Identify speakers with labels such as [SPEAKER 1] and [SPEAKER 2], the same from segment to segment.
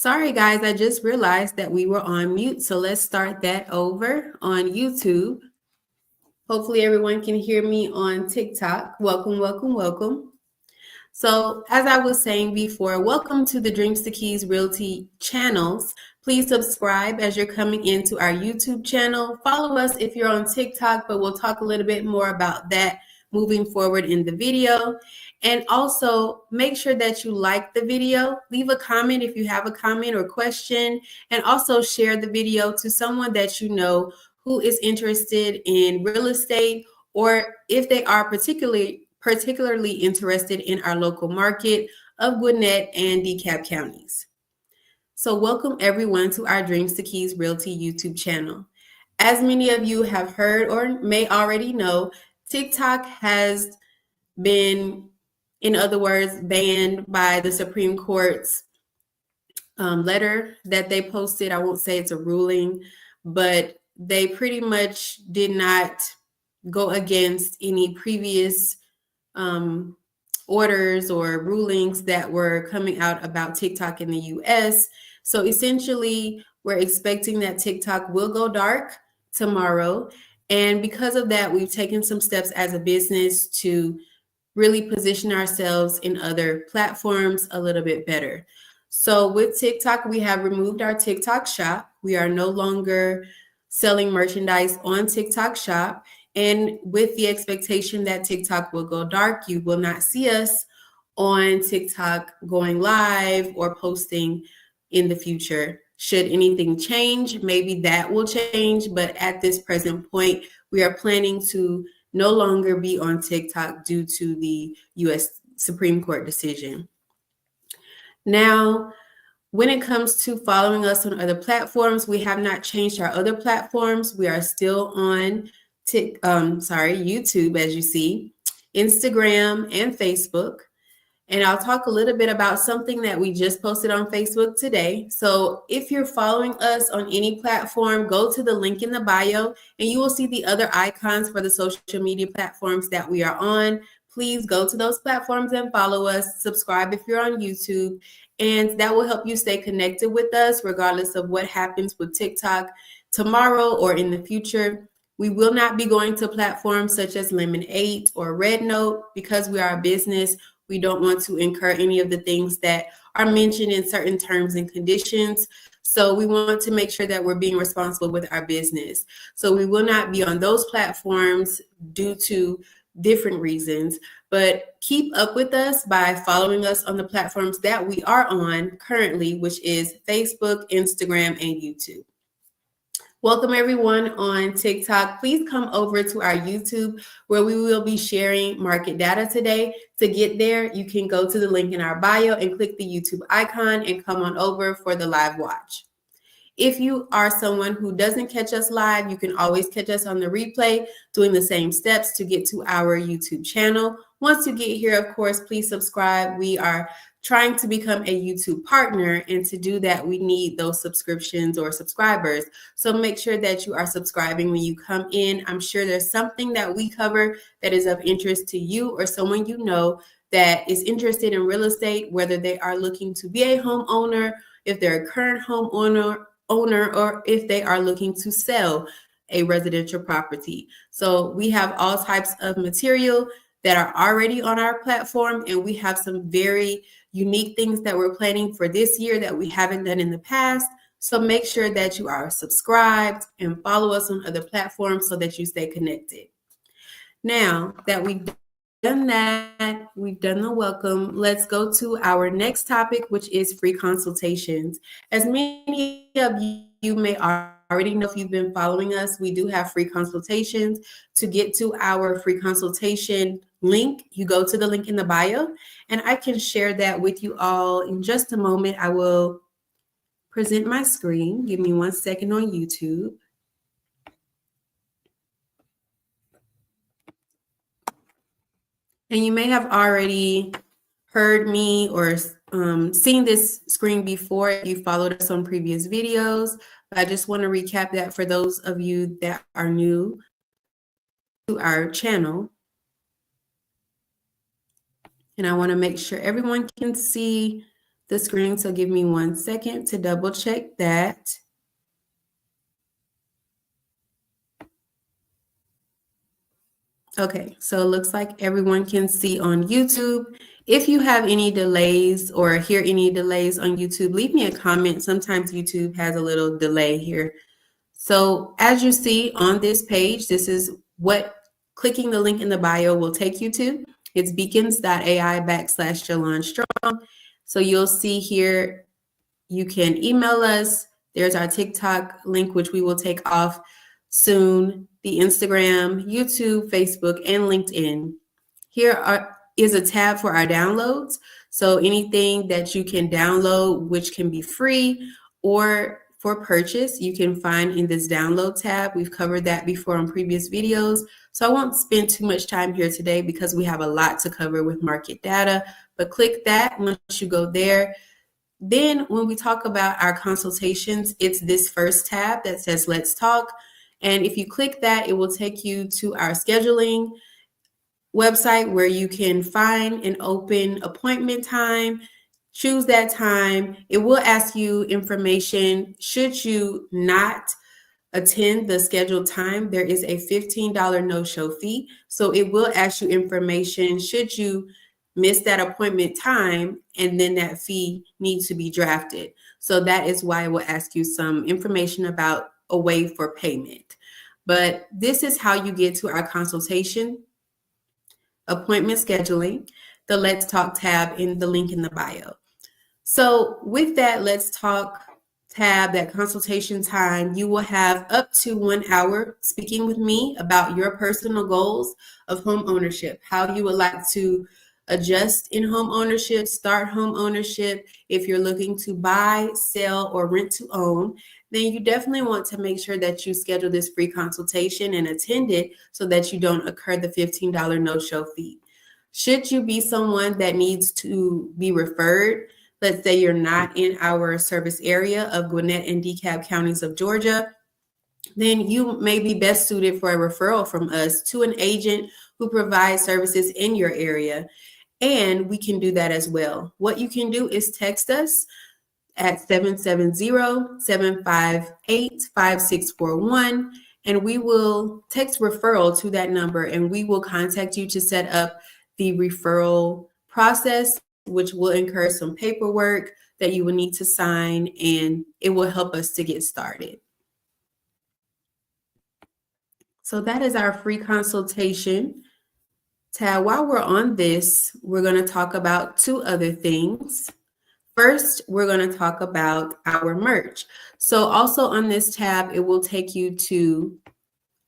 [SPEAKER 1] Sorry, guys, I just realized that we were on mute. So let's start that over on YouTube. Hopefully, everyone can hear me on TikTok. Welcome, welcome, welcome. So, as I was saying before, welcome to the Dreams to Keys Realty channels. Please subscribe as you're coming into our YouTube channel. Follow us if you're on TikTok, but we'll talk a little bit more about that moving forward in the video. And also make sure that you like the video. Leave a comment if you have a comment or question, and also share the video to someone that you know who is interested in real estate, or if they are particularly interested in our local market of Gwinnett and DeKalb counties. So welcome everyone to our Dreams to Keys Realty YouTube channel. As many of you have heard or may already know, TikTok has been, in other words, banned by the Supreme Court's letter that they posted. I won't say it's a ruling, but they pretty much did not go against any previous orders or rulings that were coming out about TikTok in the US. So essentially, we're expecting that TikTok will go dark tomorrow. And because of that, we've taken some steps as a business to really position ourselves in other platforms a little bit better. So with TikTok, we have removed our TikTok shop. We are no longer selling merchandise on TikTok shop. And with the expectation that TikTok will go dark, you will not see us on TikTok going live or posting in the future. Should anything change, maybe that will change. But at this present point, we are planning to no longer be on TikTok due to the US Supreme Court decision. Now, when it comes to following us on other platforms, we have not changed our other platforms. We are still on YouTube, as you see, Instagram, and Facebook. And I'll talk a little bit about something that we just posted on Facebook today. So if you're following us on any platform, go to the link in the bio and you will see the other icons for the social media platforms that we are on. Please go to those platforms and follow us. Subscribe if you're on YouTube. And that will help you stay connected with us regardless of what happens with TikTok tomorrow or in the future. We will not be going to platforms such as Lemon8 or Red Note because we are a business. We don't want to incur any of the things that are mentioned in certain terms and conditions. So we want to make sure that we're being responsible with our business. So we will not be on those platforms due to different reasons, but keep up with us by following us on the platforms that we are on currently, which is Facebook, Instagram, and YouTube. Welcome everyone on TikTok. Please come over to our YouTube where we will be sharing market data today. To get there, you can go to the link in our bio and click the YouTube icon and come on over for the live watch. If you are someone who doesn't catch us live, you can always catch us on the replay doing the same steps to get to our YouTube channel. Once you get here, of course, please subscribe. We are trying to become a YouTube partner, and to do that, we need those subscriptions or subscribers. So make sure that you are subscribing when you come in. I'm sure there's something that we cover that is of interest to you or someone you know that is interested in real estate, whether they are looking to be a homeowner, if they're a current homeowner, or if they are looking to sell a residential property. So we have all types of material that are already on our platform, and we have some very unique things that we're planning for this year that we haven't done in the past. So make sure that you are subscribed and follow us on other platforms so that you stay connected. Now that we've done that, we've done the welcome, let's go to our next topic, which is free consultations. As many of you may already know, if you've been following us, we do have free consultations. To get to our free consultation link, you go to the link in the bio, and I can share that with you all in just a moment. I will present my screen. Give me 1 second on YouTube. And you may have already heard me or seen this screen before if you followed us on previous videos. But I just want to recap that for those of you that are new to our channel. And I want to make sure everyone can see the screen, so give me 1 second to double check that. Okay, so it looks like everyone can see on YouTube. If you have any delays or hear any delays on YouTube, leave me a comment. Sometimes YouTube has a little delay here. So as you see on this page, this is what clicking the link in the bio will take you to. It's beacons.ai/Jalon Strong. So you'll see here, you can email us. There's our TikTok link, which we will take off soon, the Instagram, YouTube, Facebook, and LinkedIn. Here is a tab for our downloads. So anything that you can download, which can be free or for purchase, you can find in this download tab. We've covered that before on previous videos. So I won't spend too much time here today because we have a lot to cover with market data, but click that once you go there. Then when we talk about our consultations, it's this first tab that says Let's Talk. And if you click that, it will take you to our scheduling website where you can find an open appointment time, choose that time. It will ask you information. Should you not attend the scheduled time, there is a $15 no-show fee. So it will ask you information should you miss that appointment time, and then that fee needs to be drafted. So that is why it will ask you some information about a way for payment. But this is how you get to our consultation, appointment scheduling, the Let's Talk tab in the link in the bio. So with that Let's Talk tab, that consultation time, you will have up to 1 hour speaking with me about your personal goals of home ownership, how you would like to adjust in home ownership, start home ownership. If you're looking to buy, sell, or rent to own, then you definitely want to make sure that you schedule this free consultation and attend it so that you don't incur the $15 no-show fee. Should you be someone that needs to be referred, let's say you're not in our service area of Gwinnett and DeKalb counties of Georgia, then you may be best suited for a referral from us to an agent who provides services in your area. And we can do that as well. What you can do is text us at 770-758-5641, and we will text referral to that number, and we will contact you to set up the referral process, which will incur some paperwork that you will need to sign, and it will help us to get started. So that is our free consultation tab. While we're on this, we're going to talk about two other things. First, we're going to talk about our merch. So also on this tab, it will take you to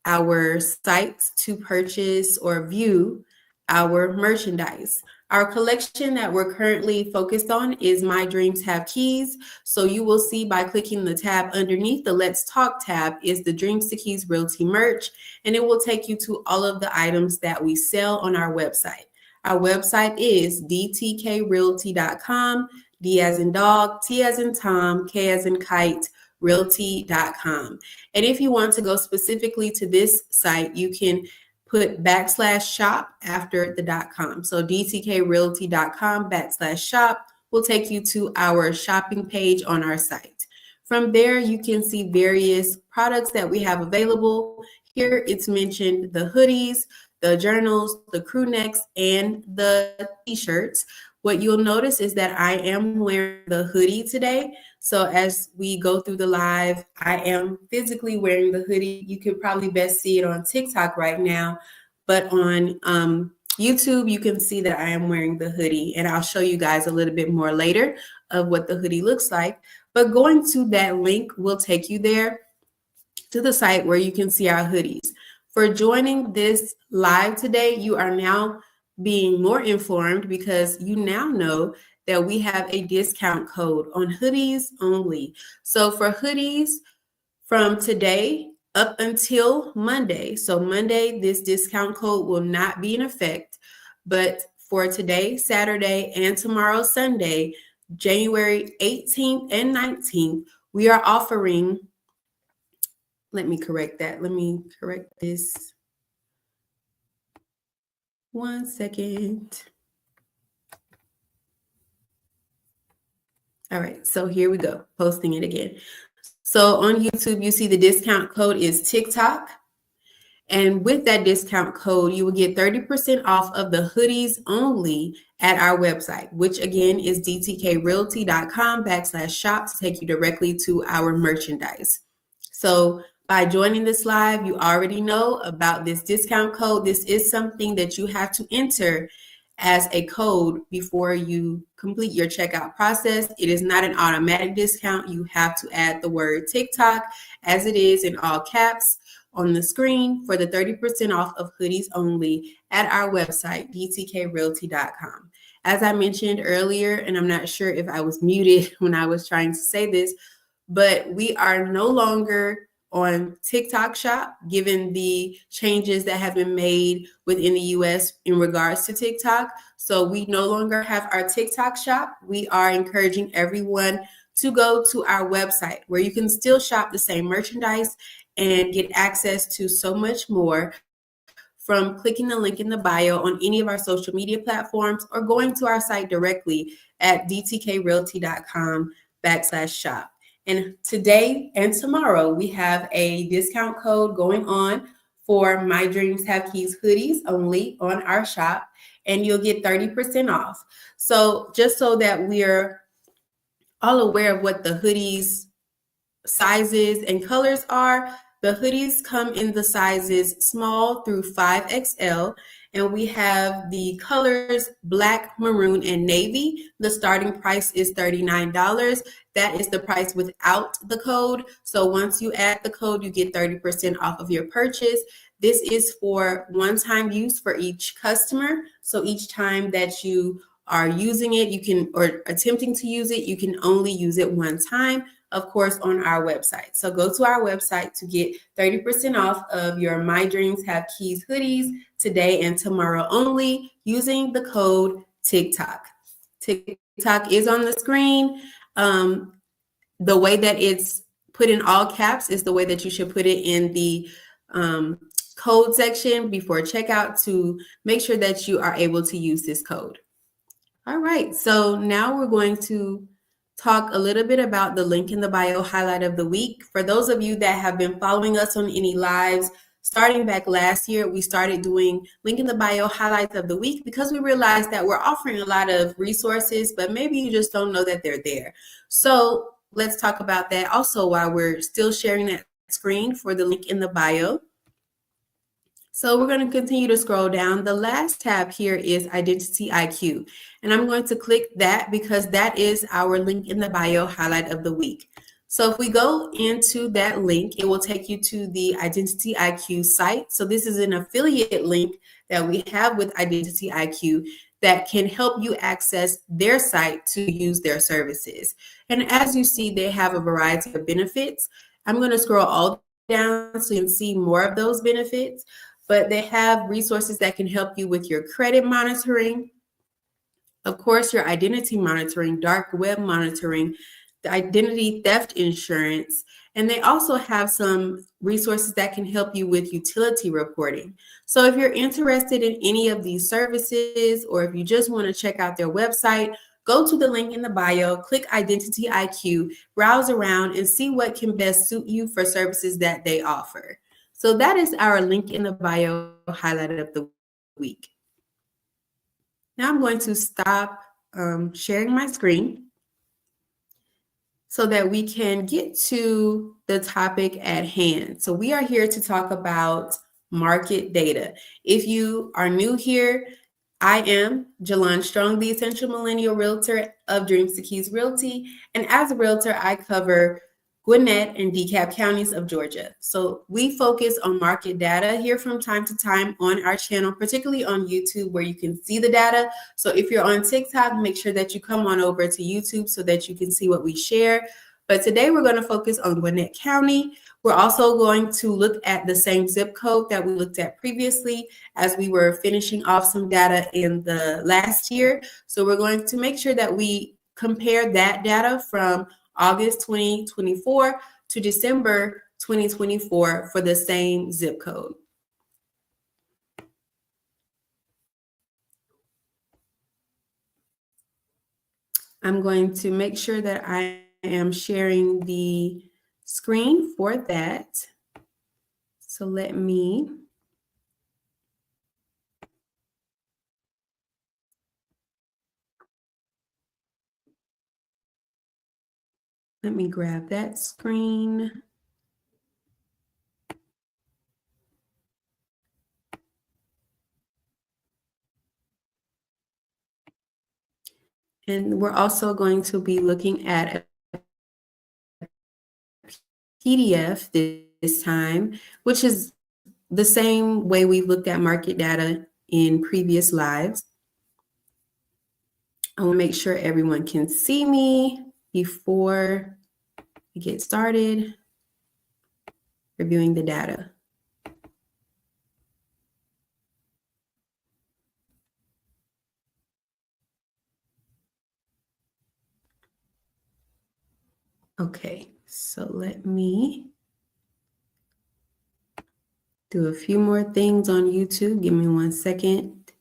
[SPEAKER 1] our sites to purchase or view our merchandise. Our collection that we're currently focused on is My Dreams Have Keys. So you will see by clicking the tab underneath the Let's Talk tab is the Dreams to Keys Realty merch, and it will take you to all of the items that we sell on our website. Our website is dtkrealty.com, D as in dog, T as in Tom, K as in kite, realty.com. And if you want to go specifically to this site, you can put /shop after the .com. So dtkrealty.com /shop will take you to our shopping page on our site. From there, you can see various products that we have available. Here it's mentioned the hoodies, the journals, the crew necks, and the t-shirts. What you'll notice is that I am wearing the hoodie today. So as we go through the live, I am physically wearing the hoodie. You can probably best see it on TikTok right now, but on YouTube, you can see that I am wearing the hoodie, and I'll show you guys a little bit more later of what the hoodie looks like. But going to that link will take you there to the site where you can see our hoodies. For joining this live today, you are now being more informed because you now know that we have a discount code on hoodies only. So for hoodies from today up until Monday, so Monday, this discount code will not be in effect, but for today, Saturday, and tomorrow, Sunday, January 18th and 19th, we are offering, let me correct this. 1 second. All right, so here we go, posting it again. So on YouTube, you see the discount code is TikTok. And with that discount code, you will get 30% off of the hoodies only at our website, which again is dtkrealty.com/shop to take you directly to our merchandise. So by joining this live, you already know about this discount code. This is something that you have to enter as a code before you complete your checkout process. It is not an automatic discount. You have to add the word TikTok as it is in all caps on the screen for the 30% off of hoodies only at our website, dtkrealty.com. As I mentioned earlier, and I'm not sure if I was muted when I was trying to say this, but we are no longer on TikTok Shop, given the changes that have been made within the US in regards to TikTok. So we no longer have our TikTok Shop. We are encouraging everyone to go to our website where you can still shop the same merchandise and get access to so much more from clicking the link in the bio on any of our social media platforms or going to our site directly at dtkrealty.com/shop. And today and tomorrow, we have a discount code going on for My Dreams Have Keys hoodies only on our shop, and you'll get 30% off. So just so that we're all aware of what the hoodies sizes and colors are, the hoodies come in the sizes small through 5XL, and we have the colors black, maroon, and navy. The starting price is $39. That is the price without the code. So once you add the code, you get 30% off of your purchase. This is for one-time use for each customer. So each time that you are using it, you can, or attempting to use it, you can only use it one time, of course, on our website. So go to our website to get 30% off of your My Dreams Have Keys hoodies today and tomorrow only using the code TikTok. TikTok is on the screen. The way that it's put in all caps is the way that you should put it in the code section before checkout to make sure that you are able to use this code. All right, so now we're going to talk a little bit about the link in the bio highlight of the week. For those of you that have been following us on any lives, starting back last year, we started doing link in the bio highlights of the week because we realized that we're offering a lot of resources, but maybe you just don't know that they're there. So let's talk about that also while we're still sharing that screen for the link in the bio. So we're going to continue to scroll down. The last tab here is Identity IQ. And I'm going to click that because that is our link in the bio highlight of the week. So if we go into that link, it will take you to the Identity IQ site. So this is an affiliate link that we have with Identity IQ that can help you access their site to use their services. And as you see, they have a variety of benefits. I'm going to scroll all down so you can see more of those benefits. But they have resources that can help you with your credit monitoring, of course, your identity monitoring, dark web monitoring, the identity theft insurance, and they also have some resources that can help you with utility reporting. So if you're interested in any of these services, or if you just want to check out their website, go to the link in the bio, click Identity IQ, browse around, and see what can best suit you for services that they offer. So that is our link in the bio highlight of the week. Now I'm going to stop sharing my screen so that we can get to the topic at hand. So we are here to talk about market data. If you are new here, I am Jalon Strong, the Essential Millennial Realtor of Dreams to Keys Realty. And as a realtor, I cover Gwinnett and DeKalb counties of Georgia. So we focus on market data here from time to time on our channel, particularly on YouTube where you can see the data. So if you're on TikTok, make sure that you come on over to YouTube so that you can see what we share. But today we're going to focus on Gwinnett County. We're also going to look at the same zip code that we looked at previously as we were finishing off some data in the last year. So we're going to make sure that we compare that data from August 2024 to December 2024 for the same zip code. I'm going to make sure that I am sharing the screen for that. So let me grab that screen. And we're also going to be looking at a PDF this time, which is the same way we looked at market data in previous lives. I want to make sure everyone can see me before we get started reviewing the data. Okay, so let me do a few more things on YouTube. Give me 1 second.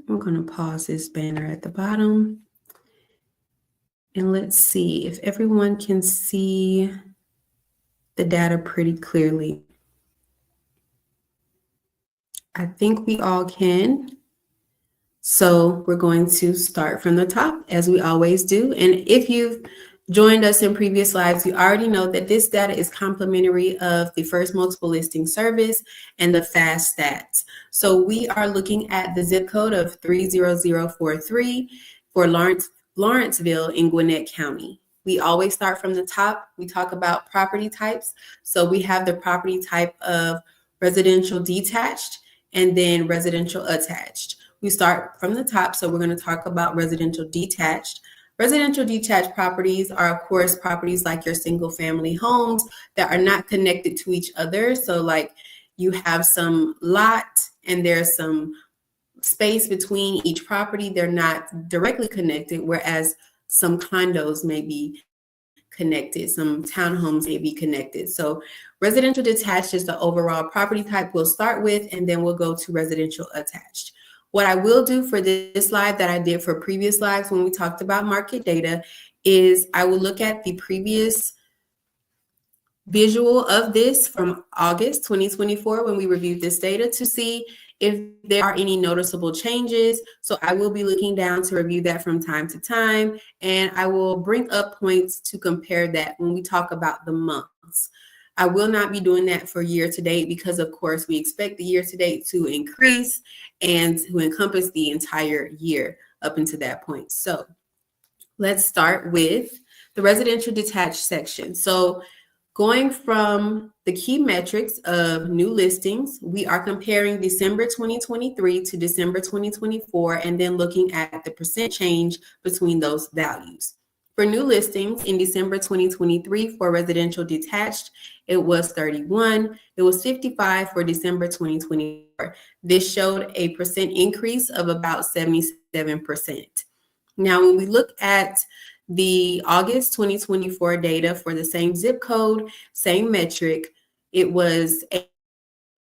[SPEAKER 1] I'm going to pause this banner at the bottom. And let's see if everyone can see the data pretty clearly. I think we all can. So we're going to start from the top as we always do. And if you've joined us in previous lives, you already know that this data is complimentary of the first multiple listing service and the FastStats. So we are looking at the zip code of 30043 for Lawrenceville in Gwinnett County. We always start from the top. We talk about property types. So we have the property type of residential detached and then residential attached. We start from the top, so we're going to talk about residential detached. Residential detached properties are, of course, properties like your single family homes that are not connected to each other. So like you have some lot and there's some space between each property. They're not directly connected, whereas some condos may be connected, some townhomes may be connected. So residential detached is the overall property type we'll start with, and then we'll go to residential attached. What I will do for this live that I did for previous lives when we talked about market data is I will look at the previous visual of this from August 2024 when we reviewed this data to see if there are any noticeable changes. So I will be looking down to review that from time to time, and I will bring up points to compare that when we talk about the months. I will not be doing that for year to date because, of course, we expect the year to date to increase and to encompass the entire year up until that point. So let's start with the residential detached section. So going from the key metrics of new listings, we are comparing December 2023 to December 2024 and then looking at the percent change between those values. For new listings in December 2023 for residential detached, it was 31. It was 55 for December 2024. This showed a percent increase of about 77%. Now, when we look at the August 2024 data for the same zip code, same metric, it was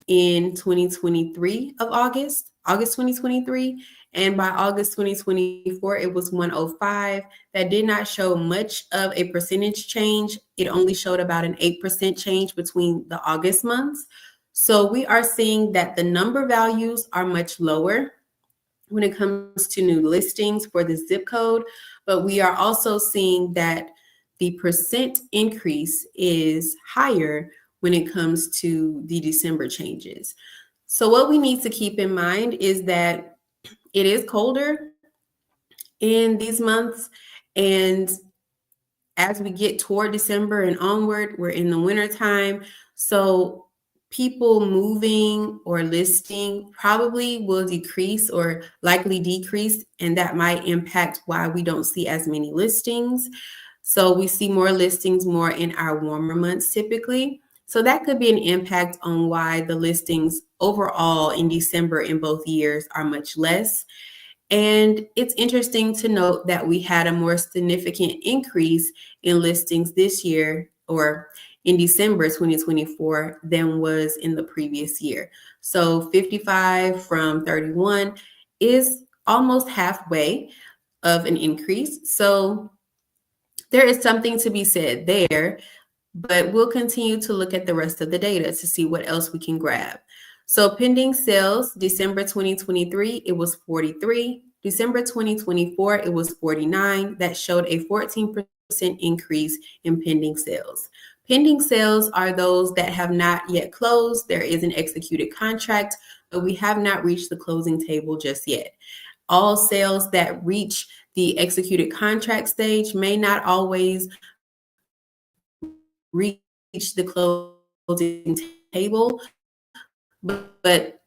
[SPEAKER 1] in 2023 of August 2023. And by August 2024, it was 105. That did not show much of a percentage change. It only showed about an 8% change between the August months. So we are seeing that the number values are much lower when it comes to new listings for the zip code, but we are also seeing that the percent increase is higher when it comes to the December changes. So what we need to keep in mind is that it is colder in these months, and as we get toward December and onward, we're in the winter time. So people moving or listing probably will decrease or likely decrease, and that might impact why we don't see as many listings. So we see more listings more in our warmer months typically. So that could be an impact on why the listings overall in December in both years are much less. And it's interesting to note that we had a more significant increase in listings this year or in December 2024 than was in the previous year. So 55 from 31 is almost halfway of an increase. So there is something to be said there, but we'll continue to look at the rest of the data to see what else we can grab. So pending sales, December 2023, it was 43. December 2024, it was 49. That showed a 14% increase in pending sales. Pending sales are those that have not yet closed. There is an executed contract, but we have not reached the closing table just yet. All sales that reach the executed contract stage may not always reach the closing table, but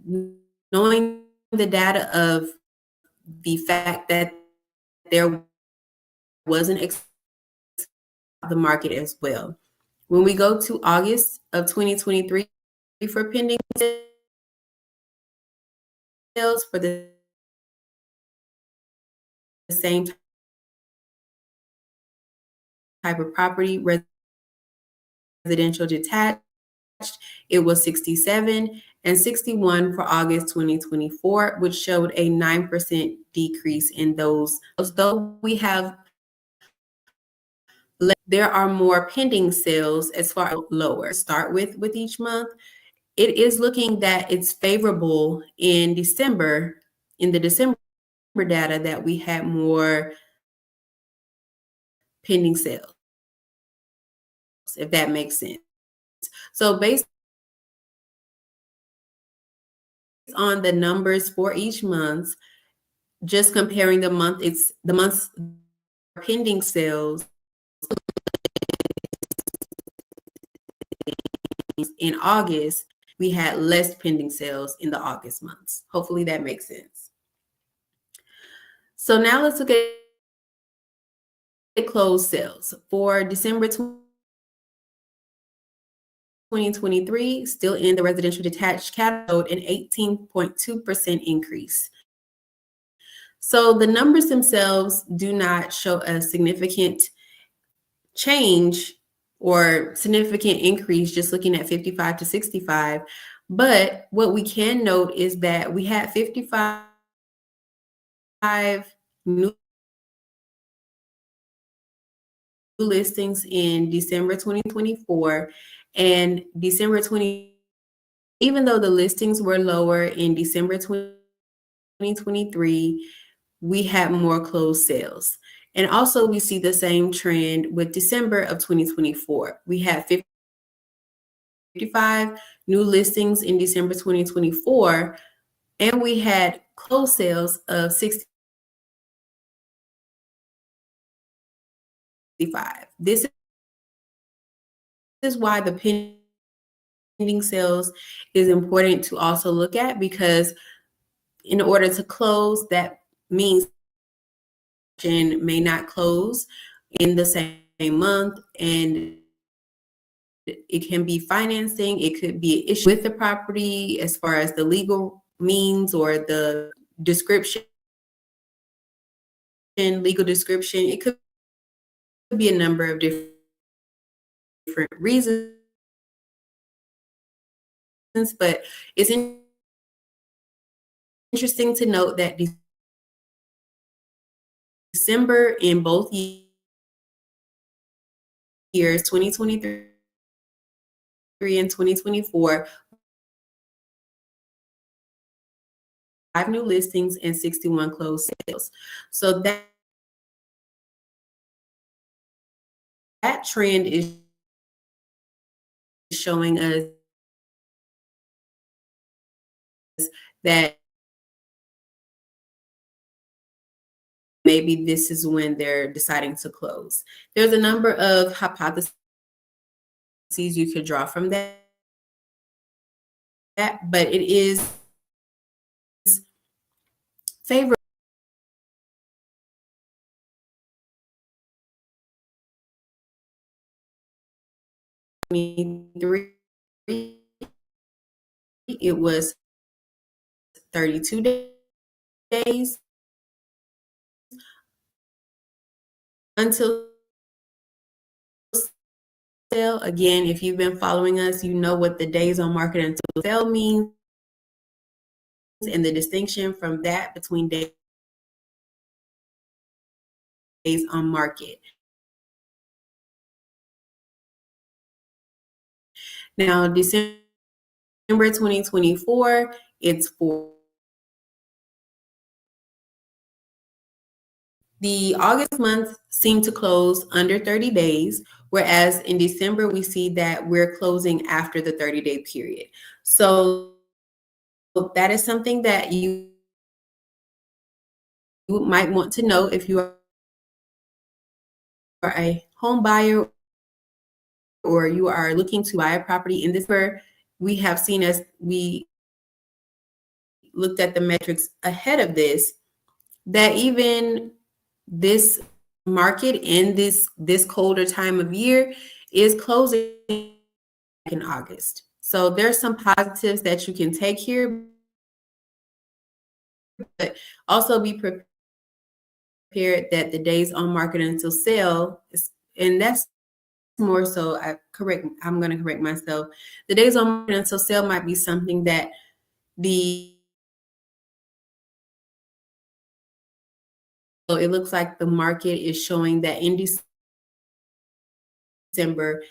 [SPEAKER 1] knowing the data of the fact that there was an the market as well. When we go to August of 2023 for pending sales for the same type of property, residential detached, it was 67 and 61 for August 2024, which showed a 9% decrease in those. Though we have, there are more pending sales as far as lower start with each month. It is looking that it's favorable in December, in the December data, that we had more pending sales, if that makes sense. So based on the numbers for each month, just comparing the month's pending sales in August, we had less pending sales in the August months. Hopefully that makes sense. So now let's look at closed sales for December 2023, still in the residential detached category, an 18.2% increase. So the numbers themselves do not show a significant change or significant increase just looking at 55 to 65. But what we can note is that we had 55 new listings in December 2024 and December 20, even though the listings were lower in December 2023, we had more closed sales. And also we see the same trend with December of 2024. We had 55 new listings in December 2024, and we had closed sales of 65. This is why the pending sales is important to also look at, because in order to close, that means may not close in the same month, and it can be financing, it could be an issue with the property as far as the legal means or the description, legal description. It could be a number of different reasons, but it's interesting to note that December in both years, 2023 and 2024, 5 new listings and 61 closed sales. So that trend is showing us that maybe this is when they're deciding to close. There's a number of hypotheses you could draw from that, but it is favorable. It was 32 days. until sale. Again, if you've been following us, you know what the days on market until sale means and the distinction from that between days on market. Now, December 2024, it's for the August month seemed to close under 30 days, whereas in December, we see that we're closing after the 30-day period. So that is something that you might want to know if you are a home buyer or you are looking to buy a property in this where we have seen as we looked at the metrics ahead of this, that even this market in this colder time of year is closing in August. So there's some positives that you can take here, but also be prepared that the days on market until sale is, and that's more so I'm going to correct myself. The days on market until sale might be something that so it looks like the market is showing that in December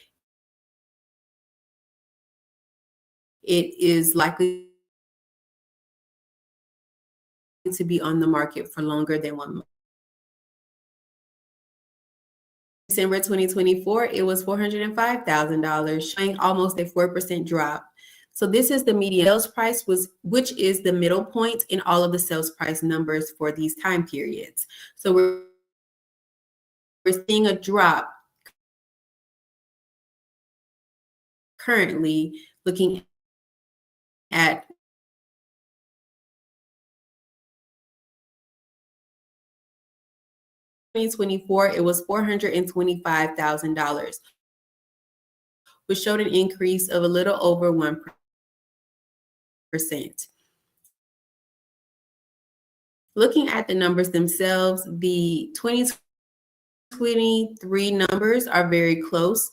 [SPEAKER 1] it is likely to be on the market for longer than 1 month. December 2024, it was $405,000, showing almost a 4% drop. So this is the median sales price, which is the middle point in all of the sales price numbers for these time periods. So we're seeing a drop currently looking at 2024, it was $425,000, which showed an increase of a little over 1%. Looking at the numbers themselves, the 2023 numbers are very close.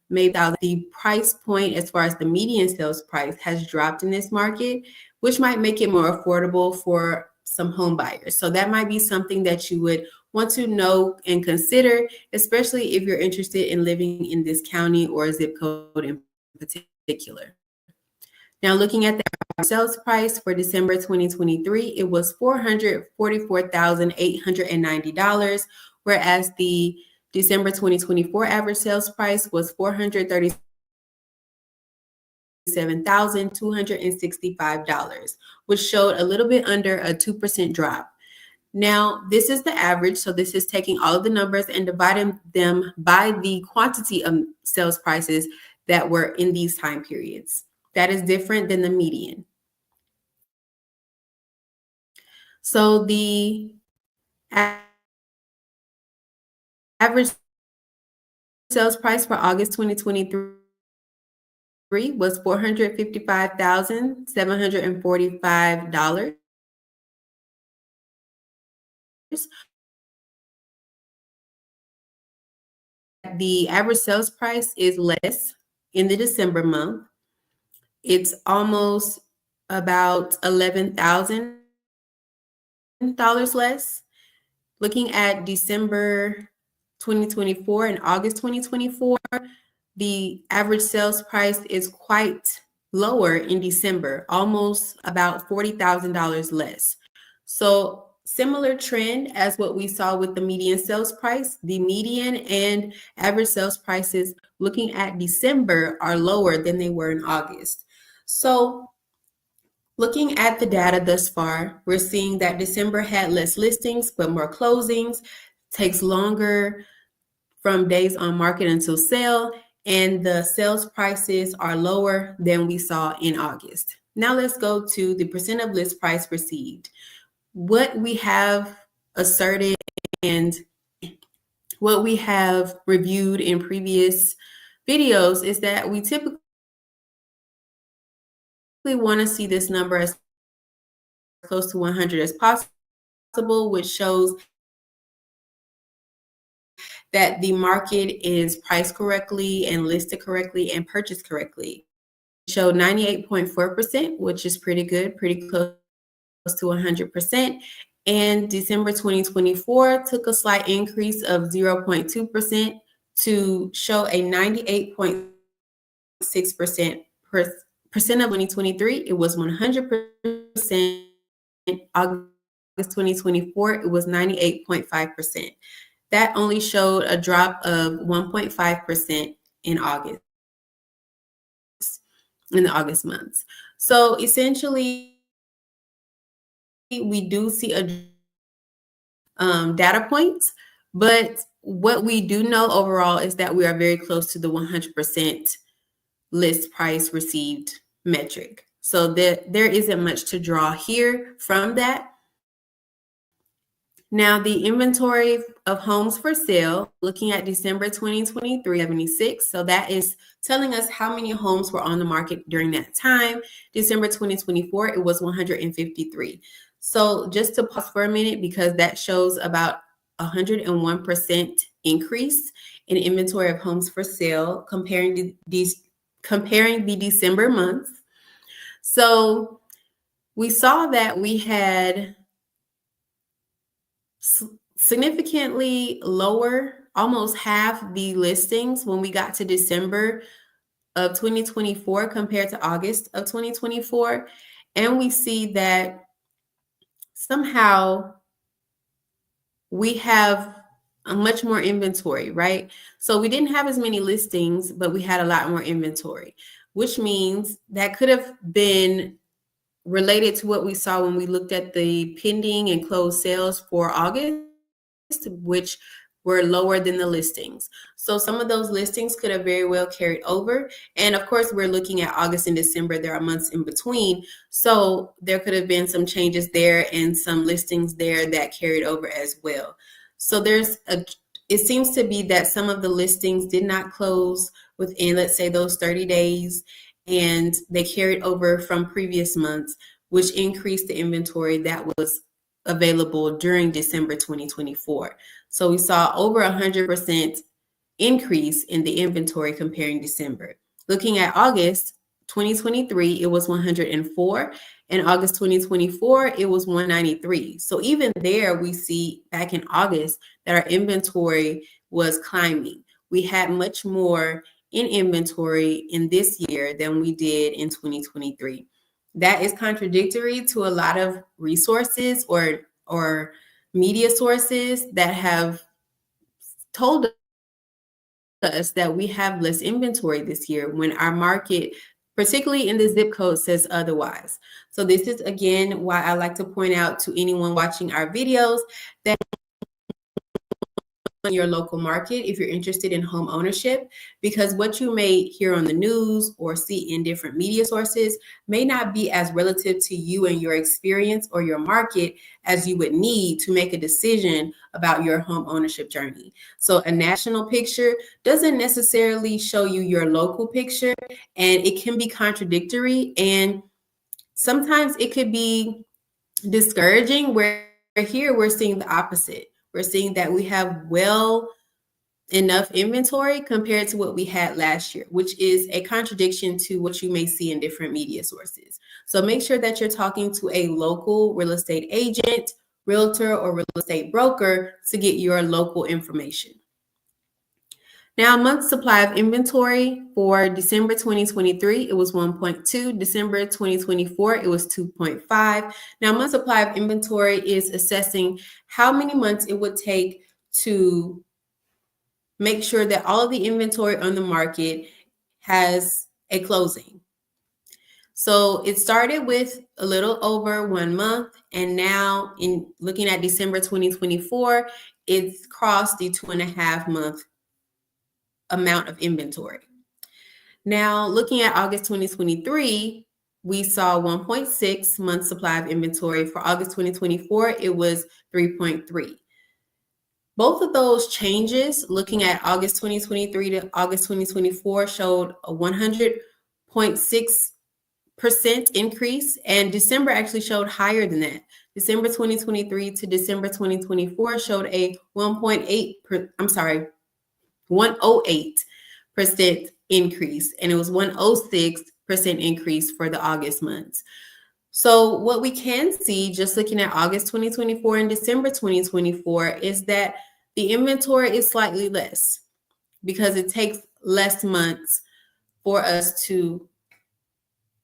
[SPEAKER 1] Maybe the price point as far as the median sales price has dropped in this market, which might make it more affordable for some home buyers. So that might be something that you would want to know and consider, especially if you're interested in living in this county or zip code in particular. Now, looking at the sales price for December 2023, it was $444,890, whereas the December 2024 average sales price was $437,265, which showed a little bit under a 2% drop. Now, this is the average, so this is taking all of the numbers and dividing them by the quantity of sales prices that were in these time periods. That is different than the median. So the average sales price for August 2023 was $455,745. The average sales price is less in the December month. It's almost about $11,000 less. Looking at December 2024 and August 2024, the average sales price is quite lower in December, almost about $40,000 less. So similar trend as what we saw with the median sales price. The median and average sales prices looking at December are lower than they were in August. So looking at the data thus far, we're seeing that December had less listings, but more closings, takes longer from days on market until sale, and the sales prices are lower than we saw in August. Now let's go to the percent of list price received. What we have asserted and what we have reviewed in previous videos is that we typically want to see this number as close to 100 as possible, which shows that the market is priced correctly and listed correctly and purchased correctly. It showed 98.4%, which is pretty good, pretty close to 100%. And December 2024 took a slight increase of 0.2% to show a 98.6% percent of 2023. It was 100%. August 2024, it was 98.5%. That only showed a drop of 1.5% in August, in the August months. So essentially, we do see a data points, but what we do know overall is that we are very close to the 100% list price received metric. So there isn't much to draw here from that. Now, the inventory of homes for sale, looking at December 2023, 76. So that is telling us how many homes were on the market during that time. December 2024, it was 153. So just to pause for a minute, because that shows about 101% increase in inventory of homes for sale comparing the December months. So we saw that we had significantly lower, almost half the listings when we got to December of 2024 compared to August of 2024. And we see that somehow we have a much more inventory, right? So we didn't have as many listings, but we had a lot more inventory, which means that could have been related to what we saw when we looked at the pending and closed sales for August, which were lower than the listings. So some of those listings could have very well carried over. And of course, we're looking at August and December. There are months in between. So there could have been some changes there and some listings there that carried over as well. So it seems to be that some of the listings did not close within, let's say, those 30 days, and they carried over from previous months, which increased the inventory that was available during December 2024. So we saw over 100% increase in the inventory comparing December. Looking at August 2023, it was 104, and August 2024, it was 193. So even there, we see back in August that our inventory was climbing. We had much more in inventory in this year than we did in 2023. That is contradictory to a lot of resources or media sources that have told us that we have less inventory this year when our market, particularly in the zip code, says otherwise. So this is, again, why I like to point out to anyone watching our videos that your local market if you're interested in home ownership, because what you may hear on the news or see in different media sources may not be as relative to you and your experience or your market as you would need to make a decision about your home ownership journey. So a national picture doesn't necessarily show you your local picture, and it can be contradictory, and sometimes it could be discouraging, where here we're seeing the opposite. We're seeing that we have well enough inventory compared to what we had last year, which is a contradiction to what you may see in different media sources. So make sure that you're talking to a local real estate agent, realtor, or real estate broker to get your local information. Now, month supply of inventory for December 2023, it was 1.2. December 2024, it was 2.5. Now, month supply of inventory is assessing how many months it would take to make sure that all of the inventory on the market has a closing. So it started with a little over 1 month, and now in looking at December 2024, it's crossed the 2.5 month amount of inventory. Now, looking at August 2023, we saw 1.6 month supply of inventory. For August 2024, it was 3.3. Both of those changes, looking at August 2023 to August 2024, showed a 100.6% increase, and December actually showed higher than that. December 2023 to December 2024 showed a 108% increase, and it was 106% increase for the August months. So what we can see just looking at August 2024 and December 2024 is that the inventory is slightly less because it takes less months for us to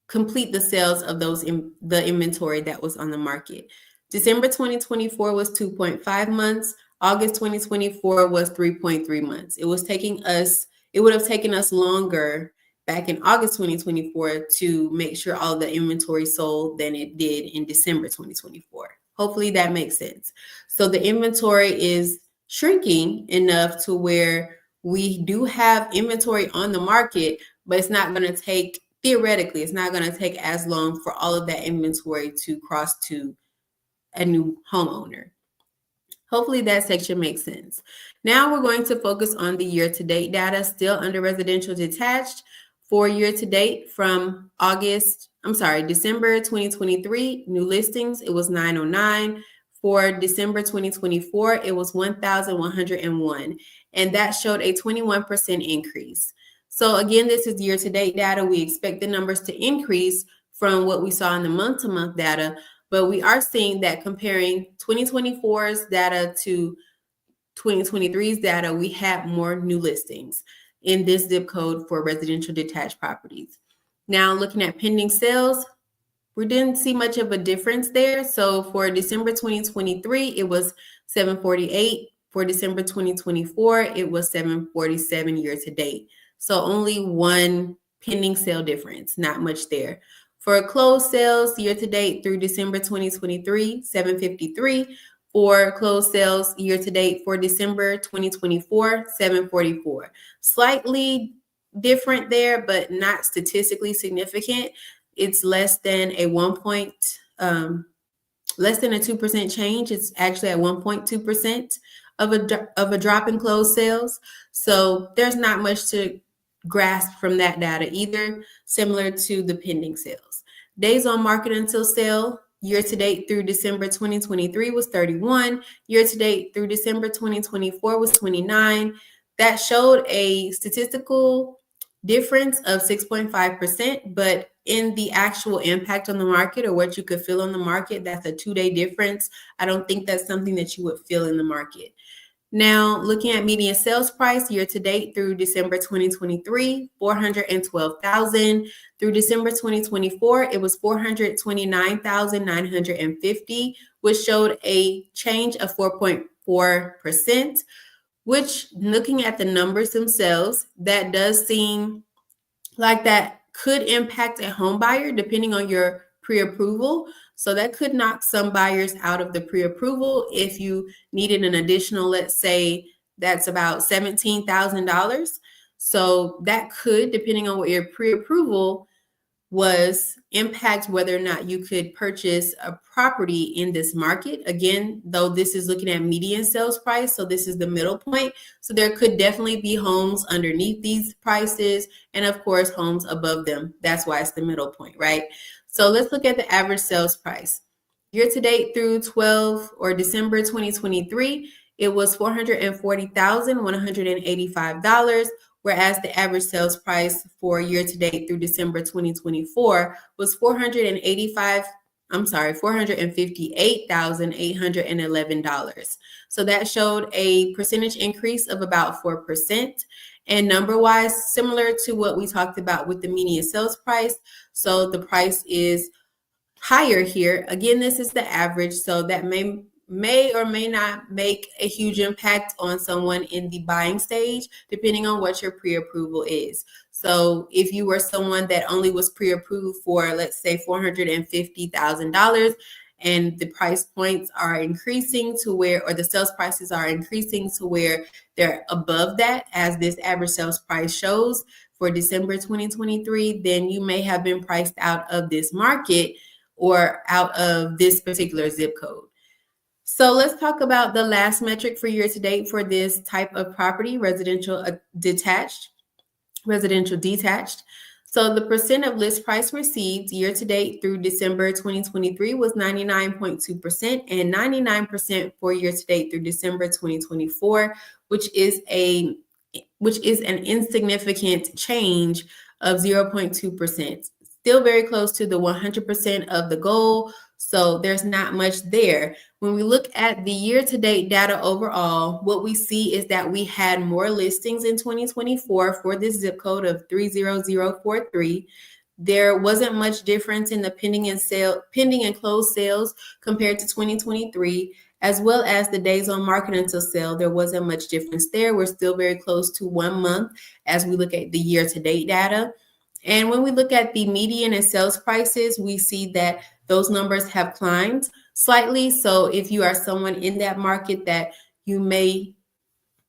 [SPEAKER 1] complete the sales of the inventory that was on the market. December 2024 was 2.5 months. August 2024 was 3.3 months. It would have taken us longer back in August 2024 to make sure all the inventory sold than it did in December 2024. Hopefully that makes sense. So the inventory is shrinking enough to where we do have inventory on the market, but it's not going to take, theoretically, it's not going to take as long for all of that inventory to cross to a new homeowner. Hopefully that section makes sense. Now we're going to focus on the year-to-date data still under residential detached. For year-to-date from December 2023, new listings, it was 909. For December 2024, it was 1,101, and that showed a 21% increase. So again, this is year-to-date data. We expect the numbers to increase from what we saw in the month-to-month data, but we are seeing that comparing 2024's data to 2023's data, we have more new listings in this zip code for residential detached properties. Now, looking at pending sales, we didn't see much of a difference there. So for December 2023, it was 748. For December 2024, it was 747 year to date. So only one pending sale difference, not much there. For closed sales year to date through December 2023, 753. For closed sales year to date for December 2024, 744. Slightly different there, but not statistically significant. It's less than a 2% change. It's actually at 1.2% of a drop in closed sales. So there's not much to grasp from that data either, similar to the pending sales. Days on market until sale year to date through December 2023 was 31. Year to date through December 2024 was 29. That showed a statistical difference of 6.5%, but in the actual impact on the market or what you could feel on the market, that's a 2-day difference. I don't think that's something that you would feel in the market. Now, looking at median sales price year to date through December 2023, $412,000. Through December 2024, it was $429,950, which showed a change of 4.4%, which, looking at the numbers themselves, that does seem like that could impact a home buyer depending on your pre-approval. So that could knock some buyers out of the pre-approval if you needed an additional, let's say that's about $17,000. So that could, depending on what your pre-approval was, impact whether or not you could purchase a property in this market. Again, though, this is looking at median sales price, so this is the middle point. So there could definitely be homes underneath these prices and of course homes above them. That's why it's the middle point, right? So let's look at the average sales price. Year to date through December 2023, it was $440,185. Whereas the average sales price for year to date through December 2024 was $458,811. So that showed a percentage increase of about 4%. And number-wise, similar to what we talked about with the median sales price. So the price is higher here. Again, this is the average, so that may or may not make a huge impact on someone in the buying stage, depending on what your pre-approval is. So if you were someone that only was pre-approved for, let's say, $450,000, and the price points are increasing to where, or the sales prices are increasing to where they're above that, as this average sales price shows for December 2023, then you may have been priced out of this market or out of this particular zip code. So let's talk about the last metric for year to date for this type of property, residential detached. So the percent of list price received year to date through December 2023 was 99.2% and 99% for year to date through December 2024, which is a which is an insignificant change of 0.2%. Still very close to the 100% of the goal, so there's not much there. When we look at the year-to-date data overall, what we see is that we had more listings in 2024 for this zip code of 30043. There wasn't much difference in the pending and closed sales compared to 2023, as well as the days on market until sale. There wasn't much difference there. We're still very close to 1 month as we look at the year-to-date data. And when we look at the median and sales prices, we see that those numbers have climbed slightly. So if you are someone in that market that you may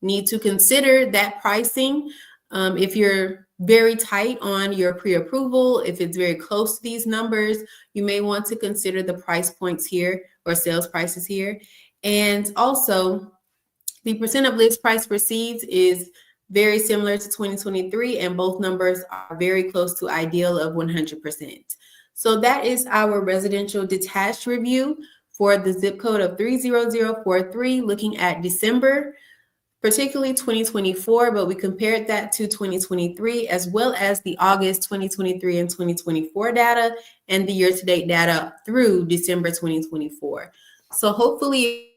[SPEAKER 1] need to consider that pricing, if you're very tight on your pre-approval, if it's very close to these numbers, you may want to consider the price points here or sales prices here. And also, the percent of list price proceeds is very similar to 2023, and both numbers are very close to ideal of 100%. So that is our residential detached review for the zip code of 30043, looking at December, particularly 2024, but we compared that to 2023, as well as the August 2023 and 2024 data and the year-to-date data through December 2024. So hopefully,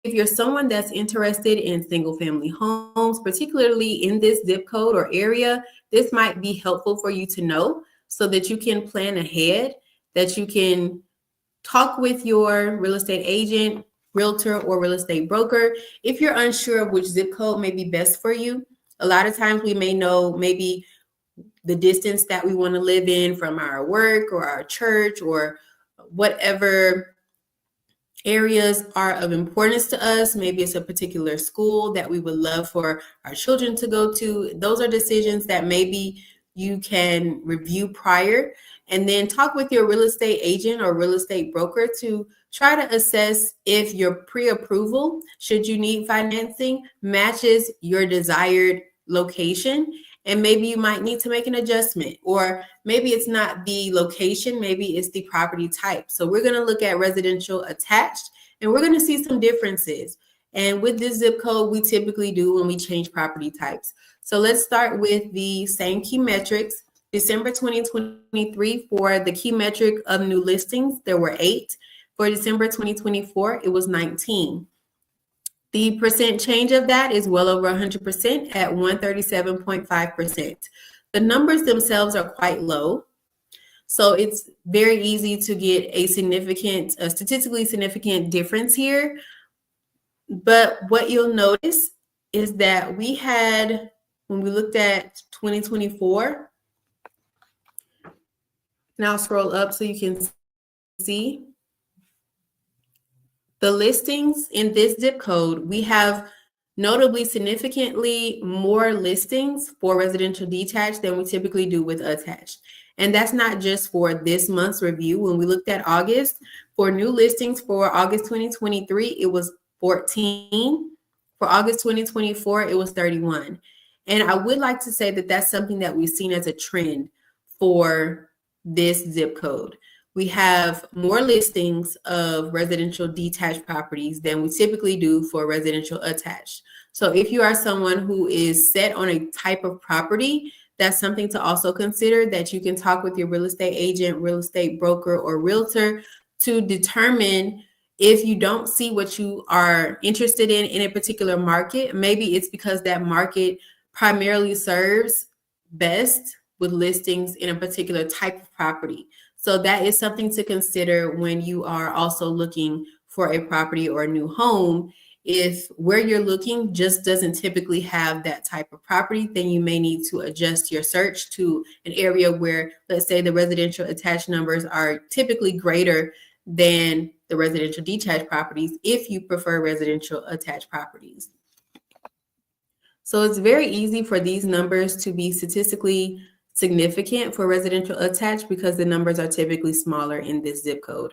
[SPEAKER 1] if you're someone that's interested in single-family homes, particularly in this zip code or area, this might be helpful for you to know so that you can plan ahead, that you can talk with your real estate agent, realtor, or real estate broker if you're unsure of which zip code may be best for you. A lot of times we may know maybe the distance that we want to live in from our work or our church or whatever areas are of importance to us. Maybe it's a particular school that we would love for our children to go to. Those are decisions that maybe you can review prior, and then talk with your real estate agent or real estate broker to try to assess if your pre-approval, should you need financing, matches your desired location. And maybe you might need to make an adjustment, or maybe it's not the location, maybe it's the property type. So we're going to look at residential attached, and we're going to see some differences. And with this zip code, we typically do when we change property types. So let's start with the same key metrics. December 2023, for the key metric of new listings, there were 8. For December 2024, it was 19. The percent change of that is well over 100% at 137.5%. The numbers themselves are quite low, so it's very easy to get a statistically significant difference here. But what you'll notice is that we had, when we looked at 2024, and I'll scroll up so you can see, the listings in this zip code, we have notably significantly more listings for residential detached than we typically do with attached. And that's not just for this month's review. When we looked at August, for new listings for August 2023, it was 14. For August 2024, it was 31. And I would like to say that that's something that we've seen as a trend for this zip code. We have more listings of residential detached properties than we typically do for residential attached. So if you are someone who is set on a type of property, that's something to also consider, that you can talk with your real estate agent, real estate broker, or realtor to determine if you don't see what you are interested in a particular market. Maybe it's because that market primarily serves best with listings in a particular type of property. So that is something to consider when you are also looking for a property or a new home. If where you're looking just doesn't typically have that type of property, then you may need to adjust your search to an area where, let's say, the residential attached numbers are typically greater than the residential detached properties if you prefer residential attached properties. So it's very easy for these numbers to be statistically significant for residential attached because the numbers are typically smaller in this zip code.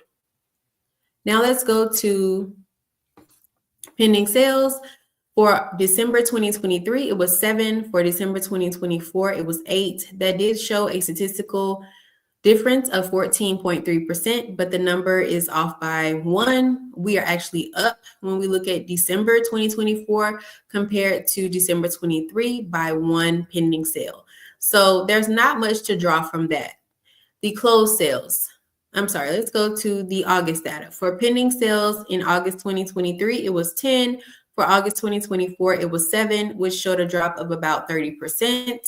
[SPEAKER 1] Now let's go to pending sales. For December 2023, it was 7. For December 2024, it was 8. That did show a statistical difference of 14.3%, but the number is off by 1. We are actually up when we look at December 2024 compared to December 23 by 1 pending sale. So there's not much to draw from that. The closed sales. Let's go to the August data. For pending sales in August 2023, it was 10. For August 2024, it was 7, which showed a drop of about 30%.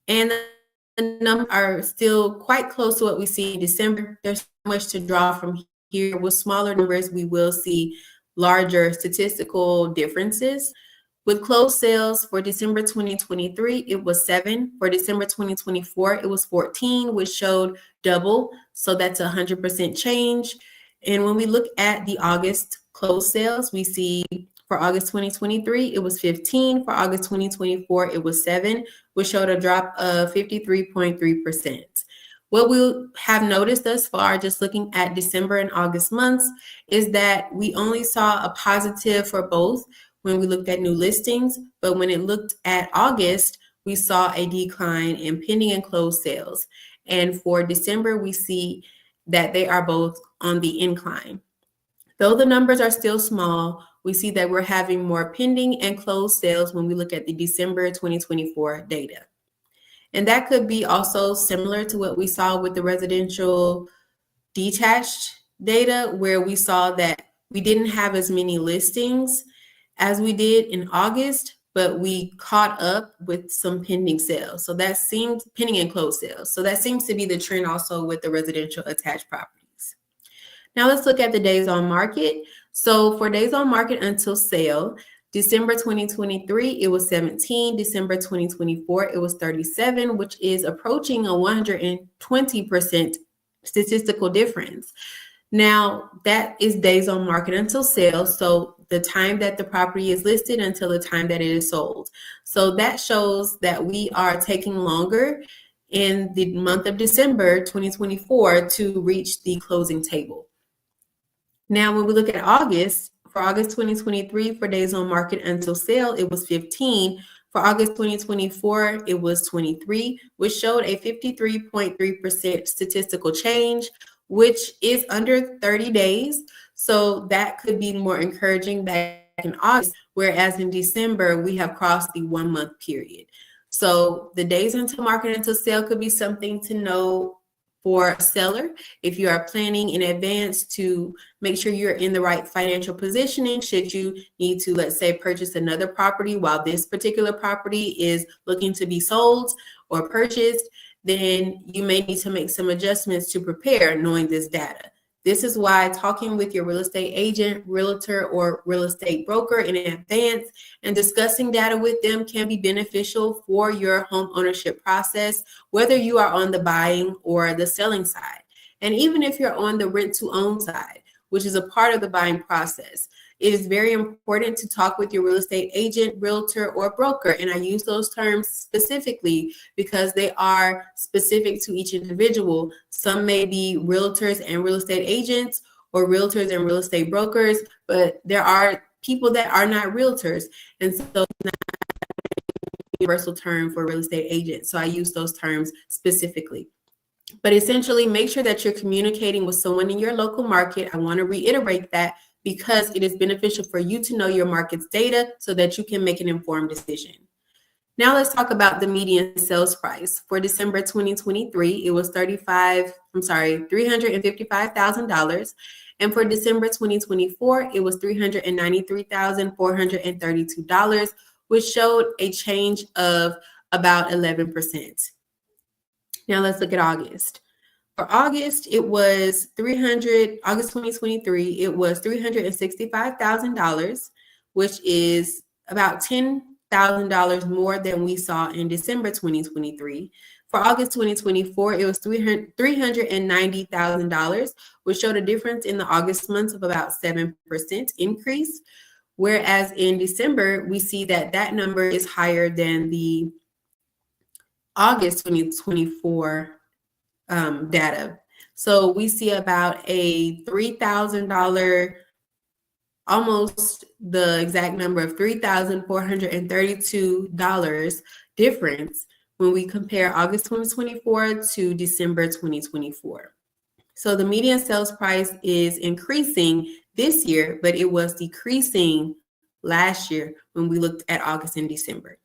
[SPEAKER 1] And the numbers are still quite close to what we see in December. There's so much to draw from here. With smaller numbers, we will see larger statistical differences. With closed sales for December 2023, it was 7. For December 2024, it was 14, which showed double. So that's a 100% change. And when we look at the August closed sales, we see for August 2023, it was 15. For August 2024, it was 7, which showed a drop of 53.3%. What we'll have noticed thus far, just looking at December and August months, is that we only saw a positive for both when we looked at new listings, but when it looked at August, we saw a decline in pending and closed sales. And for December, we see that they are both on the incline. Though the numbers are still small, we see that we're having more pending and closed sales when we look at the December 2024 data. And that could be also similar to what we saw with the residential detached data, where we saw that we didn't have as many listings as we did in August, but we caught up with some pending sales. So that seems pending and closed sales. So that seems to be the trend also with the residential attached properties. Now let's look at the days on market. So for days on market until sale, December 2023, it was 17. December 2024, it was 37, which is approaching a 120% statistical difference. Now, that is days on market until sale. So the time that the property is listed until the time that it is sold. So that shows that we are taking longer in the month of December 2024 to reach the closing table. Now, when we look at August, for August 2023, for days on market until sale, it was 15. For August 2024, it was 23, which showed a 53.3% statistical change, which is under 30 days. So that could be more encouraging back in August, whereas in December, we have crossed the 1 month period. So the days until market until sale could be something to know for a seller. If you are planning in advance to make sure you're in the right financial positioning, should you need to, let's say, purchase another property while this particular property is looking to be sold or purchased, then you may need to make some adjustments to prepare knowing this data. This is why talking with your real estate agent, realtor, or real estate broker in advance and discussing data with them can be beneficial for your home ownership process, whether you are on the buying or the selling side. And even if you're on the rent to own side, which is a part of the buying process, it is very important to talk with your real estate agent, realtor, or broker. And I use those terms specifically because they are specific to each individual. Some may be realtors and real estate agents or realtors and real estate brokers, but there are people that are not realtors. And so it's not a universal term for real estate agents. So I use those terms specifically. But essentially, make sure that you're communicating with someone in your local market. I want to reiterate that because it is beneficial for you to know your market's data so that you can make an informed decision. Now let's talk about the median sales price. For December 2023, it was $355,000. And for December 2024, it was $393,432, which showed a change of about 11%. Now let's look at August. For August, it was August 2023, it was $365,000, which is about $10,000 more than we saw in December 2023. For August 2024, it was $390,000, which showed a difference in the August month of about 7% increase. Whereas in December, we see that that number is higher than the August 2024 data. So we see about a $3,000, almost the exact number of $3,432 difference when we compare August 2024 to December 2024. So the median sales price is increasing this year, but it was decreasing last year when we looked at August and December.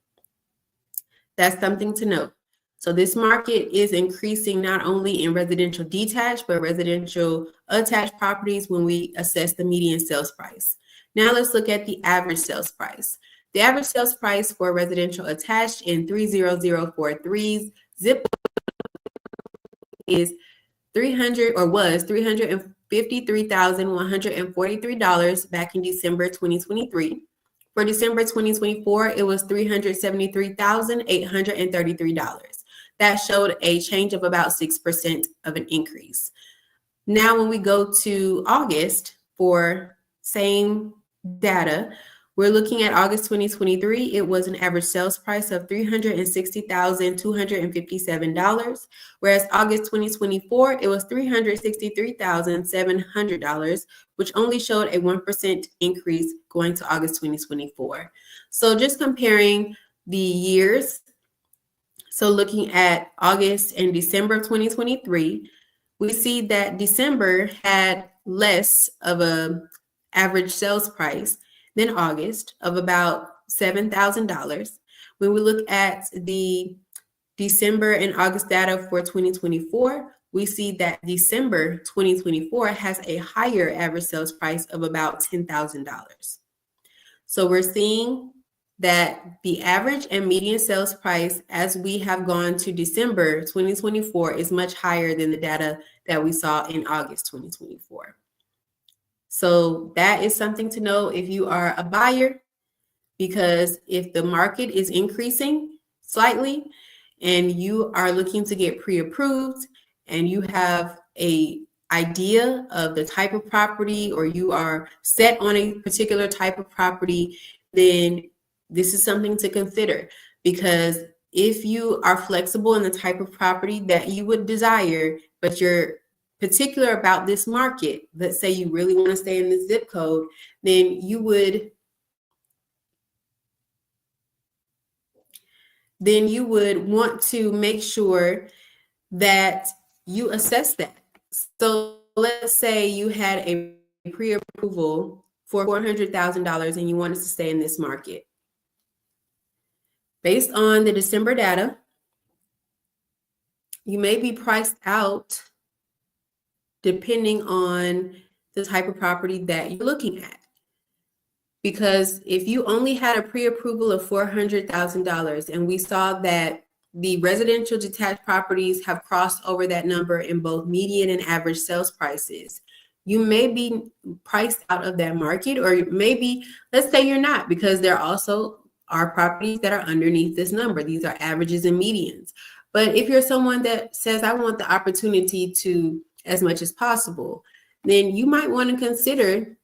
[SPEAKER 1] That's something to note. So this market is increasing not only in residential detached, but residential attached properties when we assess the median sales price. Now let's look at the average sales price. The average sales price for residential attached in 30043's zip is was $353,143 back in December 2023. For December 2024, it was $373,833. That showed a change of about 6% of an increase. Now, when we go to August for same data, we're looking at August 2023. It was an average sales price of $360,257, whereas August 2024, it was $363,700, which only showed a 1% increase going to August 2024. So just comparing the years, so looking at August and December of 2023, we see that December had less of a average sales price than August of about $7,000. When we look at the December and August data for 2024, we see that December 2024 has a higher average sales price of about $10,000. So we're seeing that the average and median sales price as we have gone to December 2024 is much higher than the data that we saw in August 2024. So that is something to know if you are a buyer, because if the market is increasing slightly and you are looking to get pre-approved and you have a idea of the type of property or you are set on a particular type of property, then this is something to consider, because if you are flexible in the type of property that you would desire, but you're particular about this market, let's say you really want to stay in this zip code, then you would want to make sure that you assess that. So let's say you had a pre-approval for $400,000 and you wanted to stay in this market. Based on the December data, you may be priced out depending on the type of property that you're looking at. Because if you only had a pre-approval of $400,000 and we saw that the residential detached properties have crossed over that number in both median and average sales prices, you may be priced out of that market, or maybe, let's say you're not, because there also are properties that are underneath this number. These are averages and medians. But if you're someone that says, I want the opportunity to as much as possible, then you might want to consider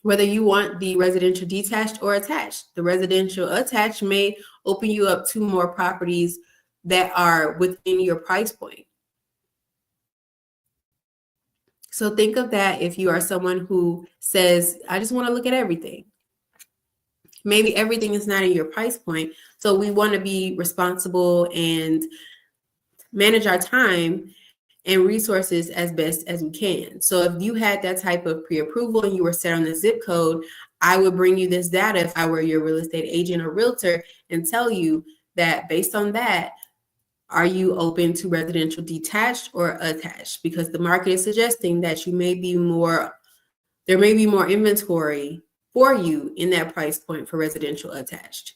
[SPEAKER 1] whether you want the residential detached or attached. The residential attached may open you up to more properties that are within your price point. So think of that if you are someone who says, I just want to look at everything. Maybe everything is not in your price point. So we want to be responsible and manage our time and resources as best as we can. So if you had that type of pre-approval and you were set on the zip code, I would bring you this data if I were your real estate agent or realtor and tell you that based on that, are you open to residential detached or attached? Because the market is suggesting that there may be more inventory for you in that price point for residential attached.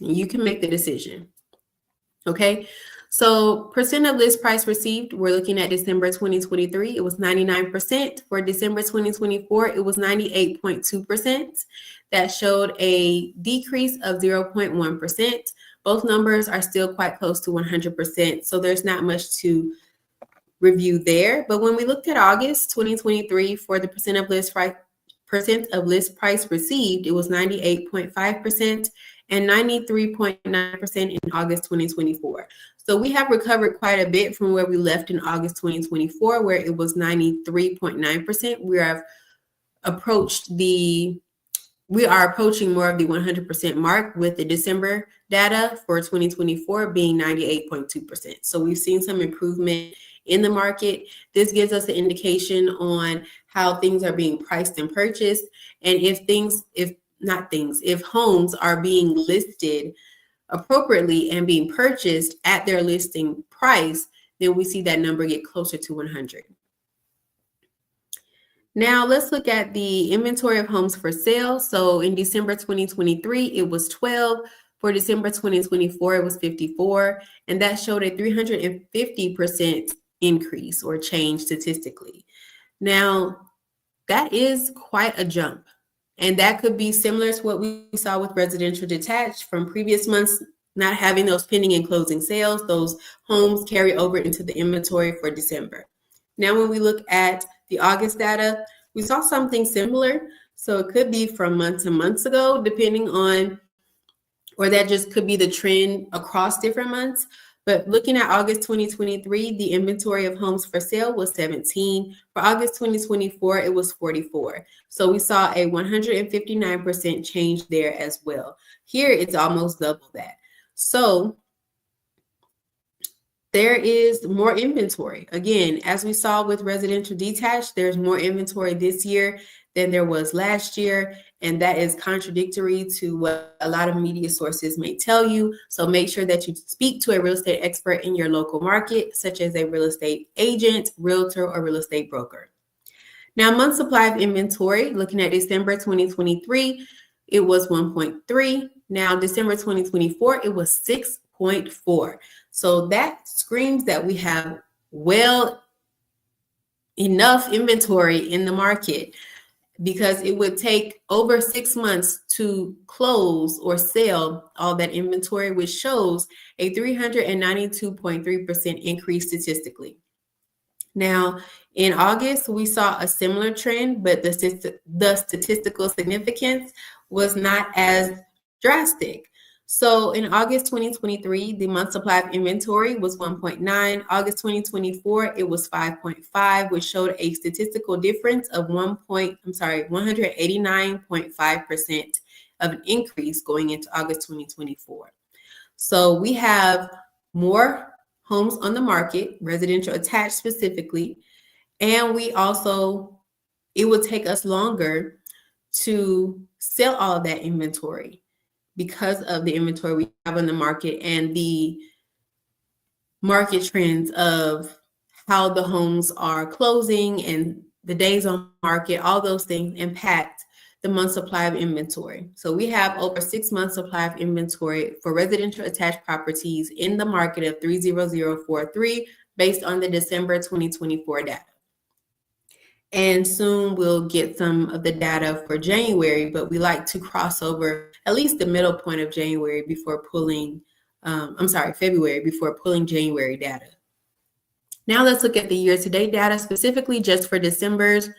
[SPEAKER 1] And you can make the decision. Okay. So percent of list price received, we're looking at December 2023, it was 99%. For December 2024, it was 98.2%. That showed a decrease of 0.1%. Both numbers are still quite close to 100%. So there's not much to review there. But when we looked at August 2023 for the percent of list price received, it was 98.5% and 93.9% in August 2024. So we have recovered quite a bit from where we left in August 2024, where it was 93.9%. We have approached the we are approaching more of the 100% mark, with the December data for 2024 being 98.2%. So we've seen some improvement in the market. This gives us an indication on how things are being priced and purchased. And if homes are being listed appropriately and being purchased at their listing price, then we see that number get closer to 100. Now let's look at the inventory of homes for sale. So in December 2023, it was 12. For December 2024, it was 54. And that showed a 350% increase or change statistically. Now, that is quite a jump. And that could be similar to what we saw with residential detached from previous months, not having those pending and closing sales. Those homes carry over into the inventory for December. Now, when we look at the August data, we saw something similar. So it could be from months and months ago, depending on, or that just could be the trend across different months. But looking at August 2023, the inventory of homes for sale was 17. For August 2024, it was 44. So we saw a 159% change there as well. Here, it's almost double that. So there is more inventory. Again, as we saw with residential detached, there's more inventory this year than there was last year. And that is contradictory to what a lot of media sources may tell you. So make sure that you speak to a real estate expert in your local market, such as a real estate agent, realtor, or real estate broker. Now, month supply of inventory, looking at December 2023, it was 1.3. Now, December 2024, it was 6.4. So that screams that we have enough inventory in the market, because it would take over 6 months to close or sell all that inventory, which shows a 392.3% increase statistically. Now, in August, we saw a similar trend, but the statistical significance was not as drastic. So in August 2023, the month supply of inventory was 1.9. August 2024, it was 5.5, which showed a statistical difference of 189.5% of an increase going into August 2024. So we have more homes on the market, residential attached specifically, and it would take us longer to sell all of that inventory, because of the inventory we have on the market and the market trends of how the homes are closing and the days on market. All those things impact the month supply of inventory. So we have over 6 months supply of inventory for residential attached properties in the market of 30043 based on the December 2024 data. And soon we'll get some of the data for January, but we like to cross over at least the middle point of January before pulling, February before pulling January data. Now let's look at the year-to-date data, specifically just for December's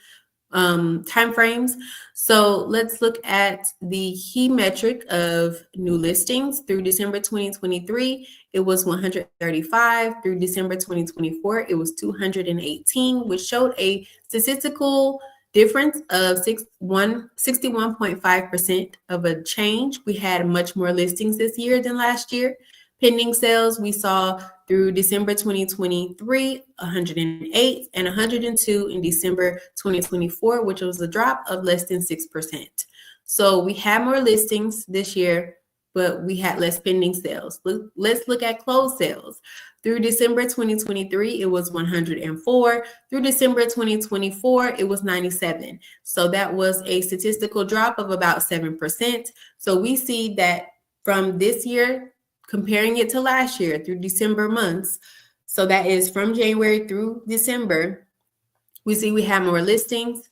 [SPEAKER 1] timeframes. So let's look at the key metric of new listings. Through December 2023, it was 135. Through December 2024, it was 218, which showed a statistical difference of 61.5% of a change. We had much more listings this year than last year. Pending sales, we saw through December 2023, 108 and 102 in December 2024, which was a drop of less than 6%. So we had more listings this year, but we had less pending sales. Let's look at closed sales. Through December 2023, it was 104. Through December 2024, it was 97. So that was a statistical drop of about 7%. So we see that from this year, comparing it to last year through December months, so that is from January through December, we see we have more listings,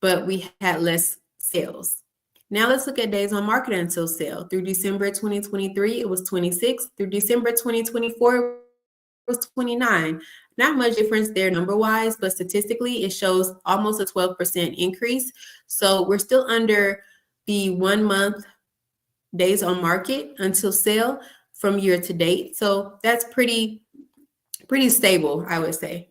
[SPEAKER 1] but we had less sales. Now let's look at days on market until sale. Through December 2023, it was 26. Through December 2024, it was 29. Not much difference there number-wise, but statistically, it shows almost a 12% increase. So we're still under the 1 month days on market until sale from year to date. So that's pretty stable, I would say.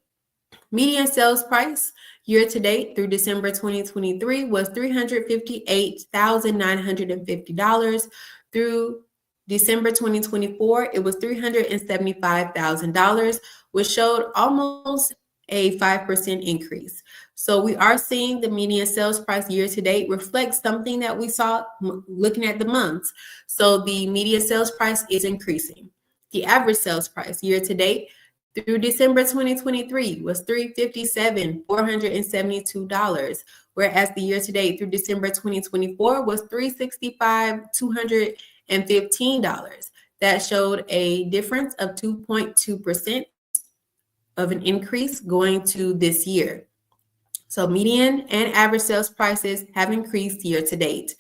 [SPEAKER 1] Median sales price Year to date through December 2023 was $358,950. Through December 2024, it was $375,000, which showed almost a 5% increase. So we are seeing the median sales price year to date reflect something that we saw looking at the months. So the median sales price is increasing. The average sales price year to date through December 2023 was $357,472, whereas the year to date through December 2024 was $365,215. That showed a difference of 2.2% of an increase going to this year. So median and average sales prices have increased year to date.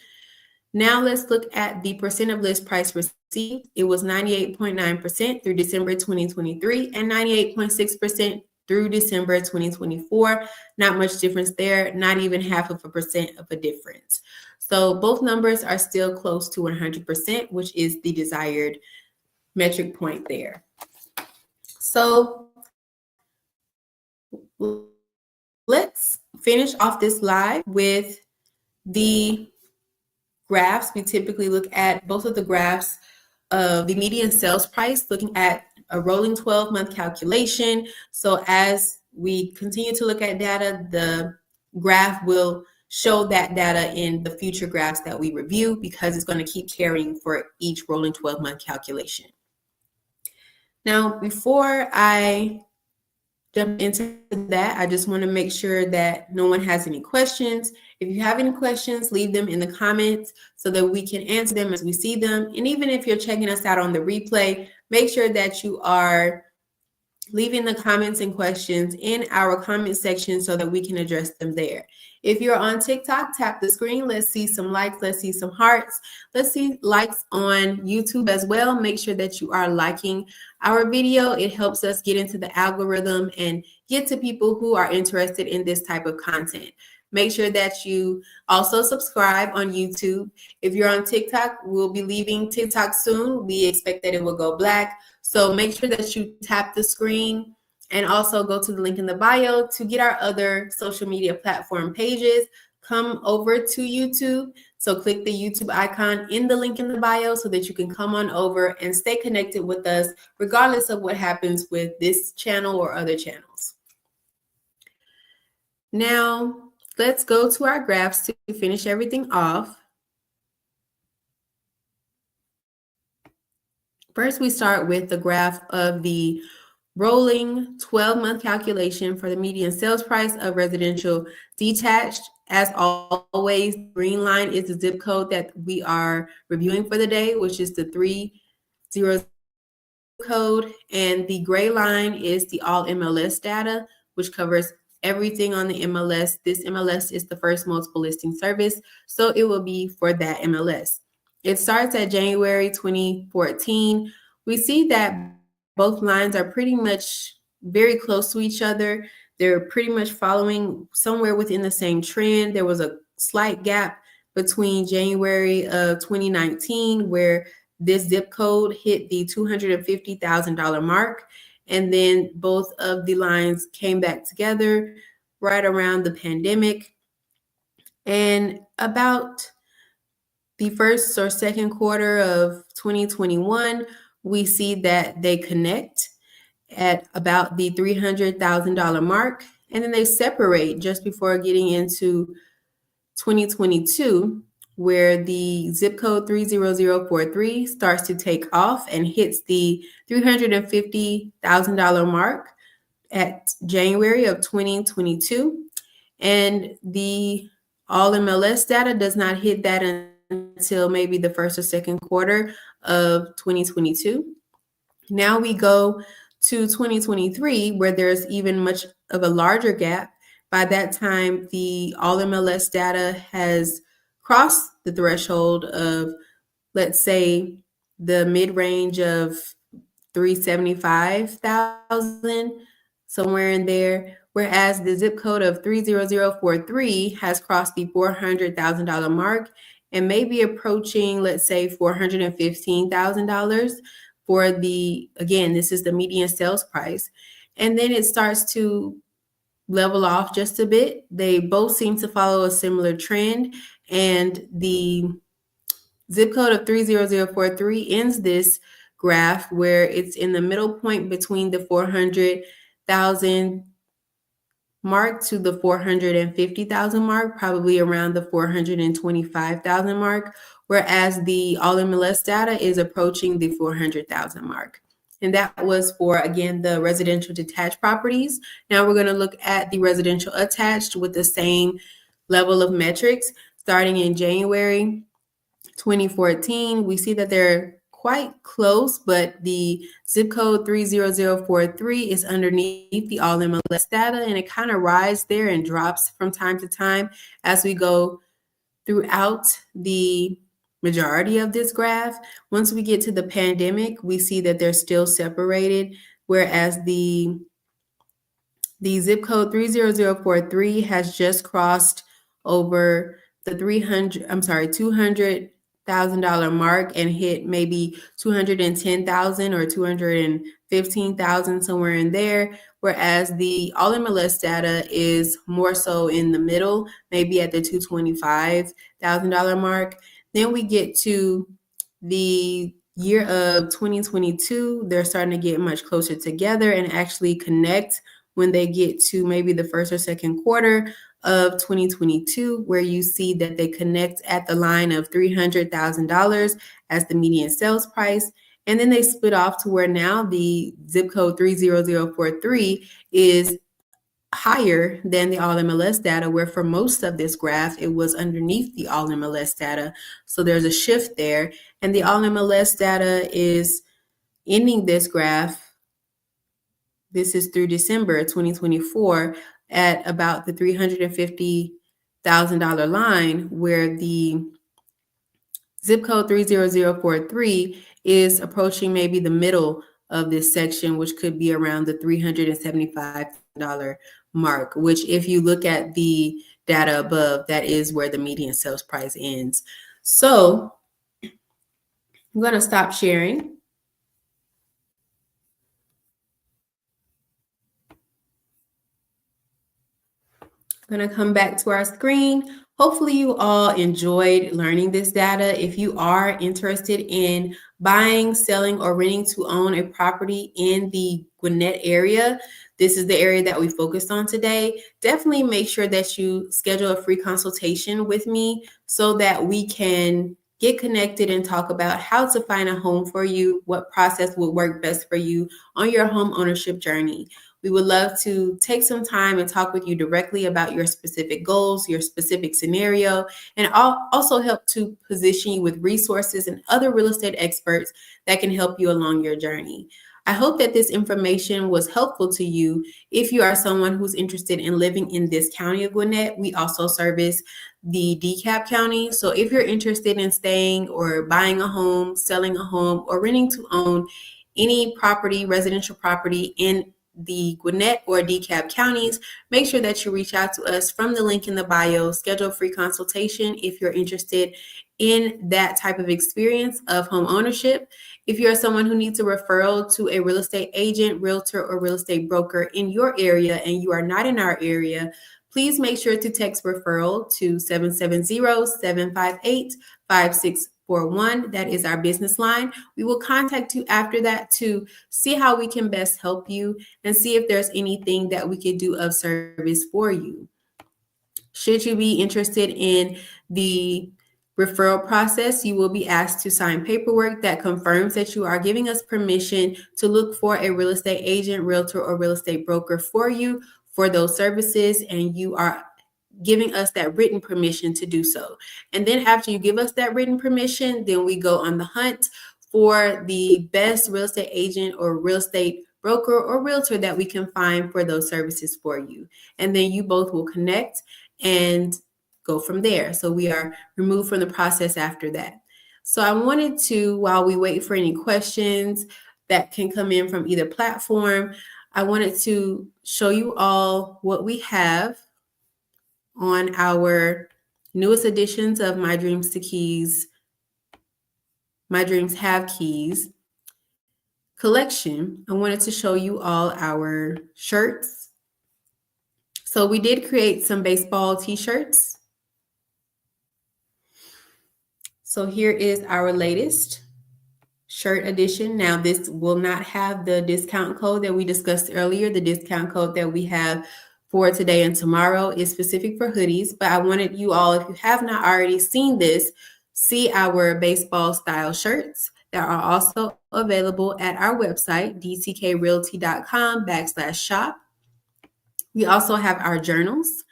[SPEAKER 1] Now let's look at the percent of list price received. It was 98.9% through December 2023 and 98.6% through December 2024. Not much difference there, not even 0.5% of a difference. So both numbers are still close to 100%, which is the desired metric point there. So let's finish off this live with the graphs. We typically look at both of the graphs of the median sales price, looking at a rolling 12-month calculation. So as we continue to look at data, the graph will show that data in the future graphs that we review, because it's going to keep carrying for each rolling 12-month calculation. Now, before I jump into that, I just want to make sure that no one has any questions. If you have any questions, leave them in the comments so that we can answer them as we see them. And even if you're checking us out on the replay, make sure that you are leaving the comments and questions in our comment section so that we can address them there. If you're on TikTok, tap the screen. Let's see some likes. Let's see some hearts. Let's see likes on YouTube as well. Make sure that you are liking our video. It helps us get into the algorithm and get to people who are interested in this type of content. Make sure that you also subscribe on YouTube. If you're on TikTok, we'll be leaving TikTok soon. We expect that it will go black. So make sure that you tap the screen and also go to the link in the bio to get our other social media platform pages. Come over to YouTube. So click the YouTube icon in the link in the bio so that you can come on over and stay connected with us regardless of what happens with this channel or other channels. Now, let's go to our graphs to finish everything off. First, we start with the graph of the rolling 12-month calculation for the median sales price of residential detached. As always, the green line is the zip code that we are reviewing for the day, which is the 300 code, and the gray line is the all MLS data, which covers everything on the MLS. This MLS is the first multiple listing service, so it will be for that MLS. It starts at January 2014. We see that both lines are pretty much very close to each other. They're pretty much following somewhere within the same trend. There was a slight gap between January of 2019, where this zip code hit the $250,000 mark. And then both of the lines came back together right around the pandemic. And about the first or second quarter of 2021, we see that they connect at about the $300,000 mark, and then they separate just before getting into 2022, where the zip code 30043 starts to take off and hits the $350,000 mark at January of 2022. And the all MLS data does not hit that until maybe the first or second quarter of 2022. Now we go to 2023, where there's even much of a larger gap. By that time, the all MLS data has crossed the threshold of, let's say, the mid-range of 375,000, somewhere in there, whereas the zip code of 30043 has crossed the $400,000 mark and may be approaching, let's say, $415,000 for the, again, this is the median sales price. And then it starts to level off just a bit. They both seem to follow a similar trend, and the zip code of 30043 ends this graph where it's in the middle point between the 400,000 mark to the 450,000 mark, probably around the 425,000 mark, whereas the all MLS data is approaching the 400,000 mark. And that was for, again, the residential detached properties. Now we're going to look at the residential attached with the same level of metrics. Starting in January 2014, we see that they're quite close, but the zip code 30043 is underneath the all MLS data, and it kind of rises there and drops from time to time as we go throughout the majority of this graph. Once we get to the pandemic, we see that they're still separated, whereas the zip code 30043 has just crossed over the $200,000 mark and hit maybe 210,000 or 215,000, somewhere in there. Whereas the all MLS data is more so in the middle, maybe at the $225,000 mark. Then we get to the year of 2022, they're starting to get much closer together and actually connect when they get to maybe the first or second quarter of 2022, where you see that they connect at the line of $300,000 as the median sales price. And then they split off to where now the zip code 30043 is higher than the all MLS data, where for most of this graph, it was underneath the all MLS data. So there's a shift there. And the all MLS data is ending this graph. This is through December 2024 at about the $350,000 line, where the zip code 30043 is approaching maybe the middle of this section, which could be around the $375 mark, which if you look at the data above, that is where the median sales price ends. So I'm going to stop sharing. I'm going to come back to our screen. Hopefully you all enjoyed learning this data. If you are interested in buying, selling, or renting to own a property in the Gwinnett area, this is the area that we focused on today. Definitely make sure that you schedule a free consultation with me so that we can get connected and talk about how to find a home for you, what process would work best for you on your home ownership journey. We would love to take some time and talk with you directly about your specific goals, your specific scenario, and also help to position you with resources and other real estate experts that can help you along your journey. I hope that this information was helpful to you. If you are someone who's interested in living in this county of Gwinnett, we also service the DeKalb County. So if you're interested in staying or buying a home, selling a home, or renting to own any property, residential property in the Gwinnett or DeKalb counties, make sure that you reach out to us from the link in the bio. Schedule a free consultation if you're interested in that type of experience of home ownership. If you're someone who needs a referral to a real estate agent, realtor, or real estate broker in your area and you are not in our area, please make sure to text referral to 770-758-5641. That is our business line. We will contact you after that to see how we can best help you and see if there's anything that we could do of service for you. Should you be interested in the referral process, you will be asked to sign paperwork that confirms that you are giving us permission to look for a real estate agent, realtor, or real estate broker for you for those services, and you are giving us that written permission to do so. And then after you give us that written permission, then we go on the hunt for the best real estate agent or real estate broker or realtor that we can find for those services for you. And then you both will connect and go from there. So we are removed from the process after that. So I wanted to, while we wait for any questions that can come in from either platform, I wanted to show you all what we have on our newest editions of My Dreams to Keys, My Dreams Have Keys collection. I wanted to show you all our shirts, So we did create some baseball t-shirts. So here is our latest shirt edition. Now this will not have the discount code that we discussed earlier. The discount code that we have for today and tomorrow is specific for hoodies, but I wanted you all, if you have not already seen this, see our baseball style shirts that are also available at our website, dtkrealty.com/shop. We also have our journals,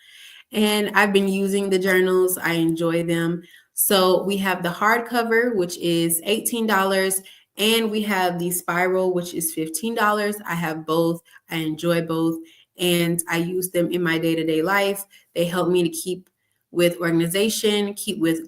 [SPEAKER 1] and I've been using the journals. I enjoy them. So we have the hardcover, which is $18, and we have the spiral, which is $15. I have both. I enjoy both, and I use them in my day-to-day life. They help me to keep with organization, keep with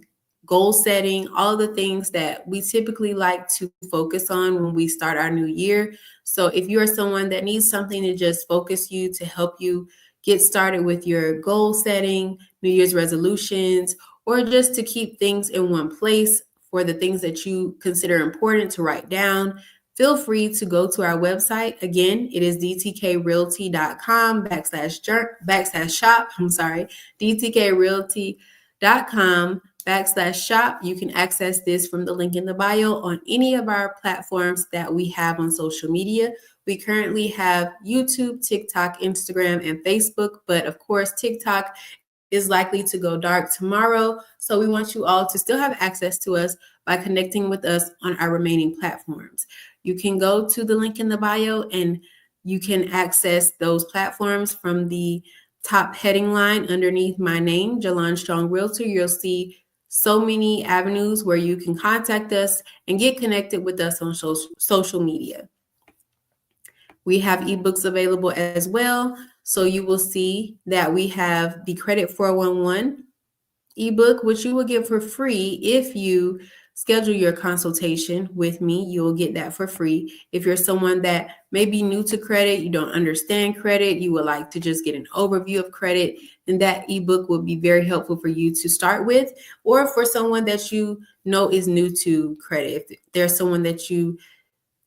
[SPEAKER 1] goal setting, all the things that we typically like to focus on when we start our new year. So if you are someone that needs something to just focus you, to help you get started with your goal setting, New Year's resolutions, or just to keep things in one place for the things that you consider important to write down, feel free to go to our website. Again, it is dtkrealty.com/shop. dtkrealty.com/shop. You can access this from the link in the bio on any of our platforms that we have on social media. We currently have YouTube, TikTok, Instagram, and Facebook, but of course, TikTok is likely to go dark tomorrow. So we want you all to still have access to us by connecting with us on our remaining platforms. You can go to the link in the bio and you can access those platforms from the top heading line underneath my name, Jalon Strong Realtor. You'll see so many avenues where you can contact us and get connected with us on social media. We have ebooks available as well. So you will see that we have the Credit 411 ebook, which you will get for free if you schedule your consultation with me. You will get that for free. If you're someone that may be new to credit, you don't understand credit, you would like to just get an overview of credit, then that ebook will be very helpful for you to start with. Or for someone that you know is new to credit, if there's someone that you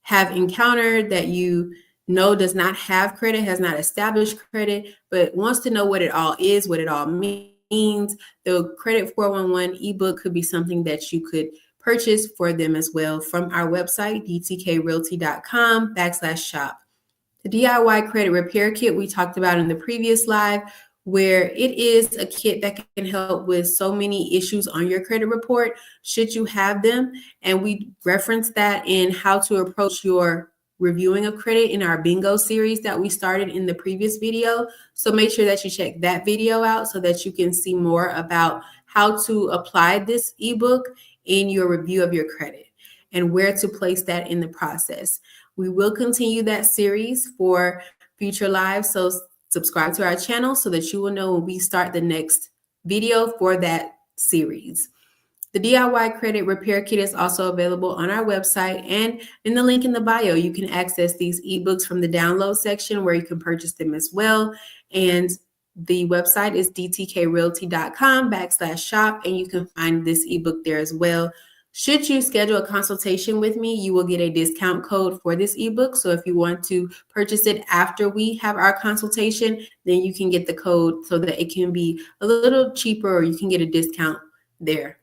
[SPEAKER 1] have encountered that you know does not have credit, has not established credit, but wants to know what it all is, what it all means, the Credit 411 ebook could be something that you could purchase for them as well from our website, dtkrealty.com/shop. The DIY credit repair kit we talked about in the previous live, where it is a kit that can help with so many issues on your credit report, should you have them. And we referenced that in how to approach your reviewing of credit in our bingo series that we started in the previous video. So make sure that you check that video out so that you can see more about how to apply this ebook in your review of your credit and where to place that in the process. We will continue that series for future lives. So subscribe to our channel so that you will know when we start the next video for that series. The DIY credit repair kit is also available on our website, and in the link in the bio, you can access these ebooks from the download section where you can purchase them as well. And the website is dtkrealty.com/shop, and you can find this ebook there as well. Should you schedule a consultation with me, you will get a discount code for this ebook. So if you want to purchase it after we have our consultation, then you can get the code so that it can be a little cheaper, or you can get a discount there.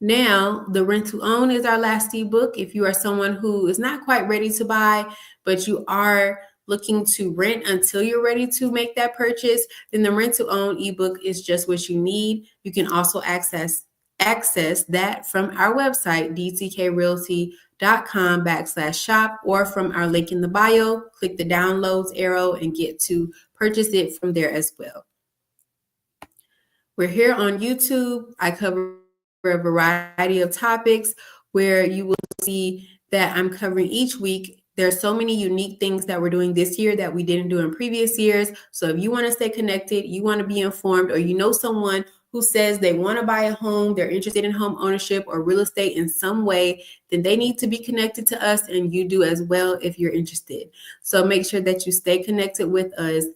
[SPEAKER 1] Now, the Rent to Own is our last ebook. If you are someone who is not quite ready to buy, but you are looking to rent until you're ready to make that purchase, then the Rent to Own ebook is just what you need. You can also access that from our website, dtkrealty.com/shop, or from our link in the bio. Click the downloads arrow and get to purchase it from there as well. We're here on YouTube. I cover a variety of topics where you will see that I'm covering each week. There's so many unique things that we're doing this year that we didn't do in previous years. So if you want to stay connected, you want to be informed, or you know someone who says they want to buy a home, they're interested in home ownership or real estate in some way, then they need to be connected to us, and you do as well if you're interested. So make sure that you stay connected with us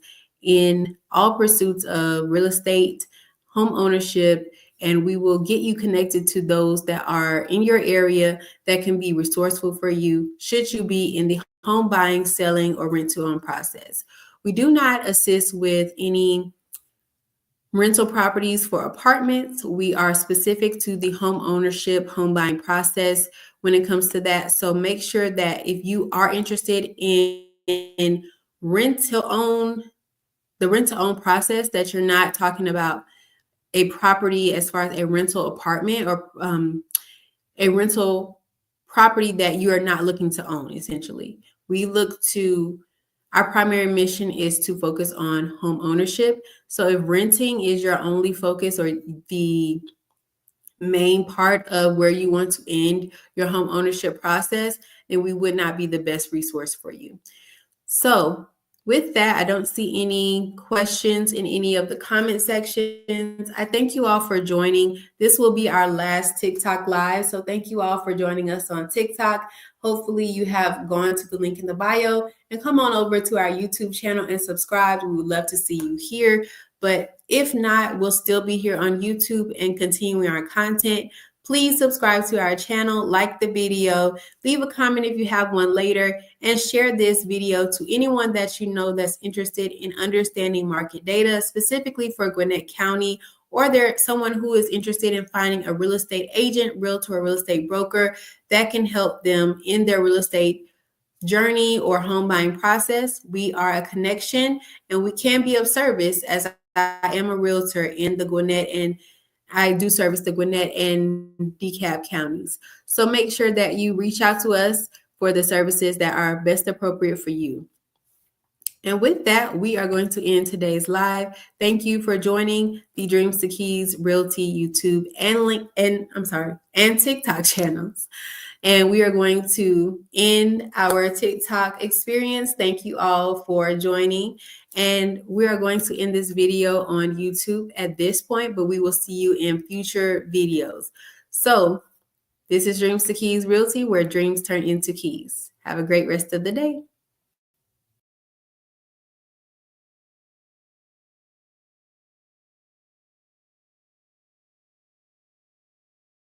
[SPEAKER 1] in all pursuits of real estate, home ownership, and we will get you connected to those that are in your area that can be resourceful for you should you be in the home buying, selling, or rent to own process. We do not assist with any rental properties for apartments. We are specific to the home ownership, home buying process when it comes to that. So make sure that if you are interested in rent to own, the rent to own process, that you're not talking about a property as far as a rental apartment or a rental property that you are not looking to own, essentially. Our primary mission is to focus on home ownership. So if renting is your only focus or the main part of where you want to end your home ownership process, then we would not be the best resource for you. So with that, I don't see any questions in any of the comment sections. I thank you all for joining. This will be our last TikTok live. So thank you all for joining us on TikTok. Hopefully you have gone to the link in the bio and come on over to our YouTube channel and subscribe. We would love to see you here. But if not, we'll still be here on YouTube and continuing our content. Please subscribe to our channel, like the video, leave a comment if you have one later, and share this video to anyone that you know that's interested in understanding market data, specifically for Gwinnett County, or there's someone who is interested in finding a real estate agent, realtor, or real estate broker that can help them in their real estate journey or home buying process. We are a connection and we can be of service, as I am a realtor in the Gwinnett, and I do service the Gwinnett and DeKalb counties. So make sure that you reach out to us for the services that are best appropriate for you. And with that, we are going to end today's live. Thank you for joining the Dreams to Keys Realty YouTube and TikTok channels. And we are going to end our TikTok experience. Thank you all for joining. And we are going to end this video on YouTube at this point, but we will see you in future videos. So this is Dreams to Keys Realty, where dreams turn into keys. Have a great rest of the day.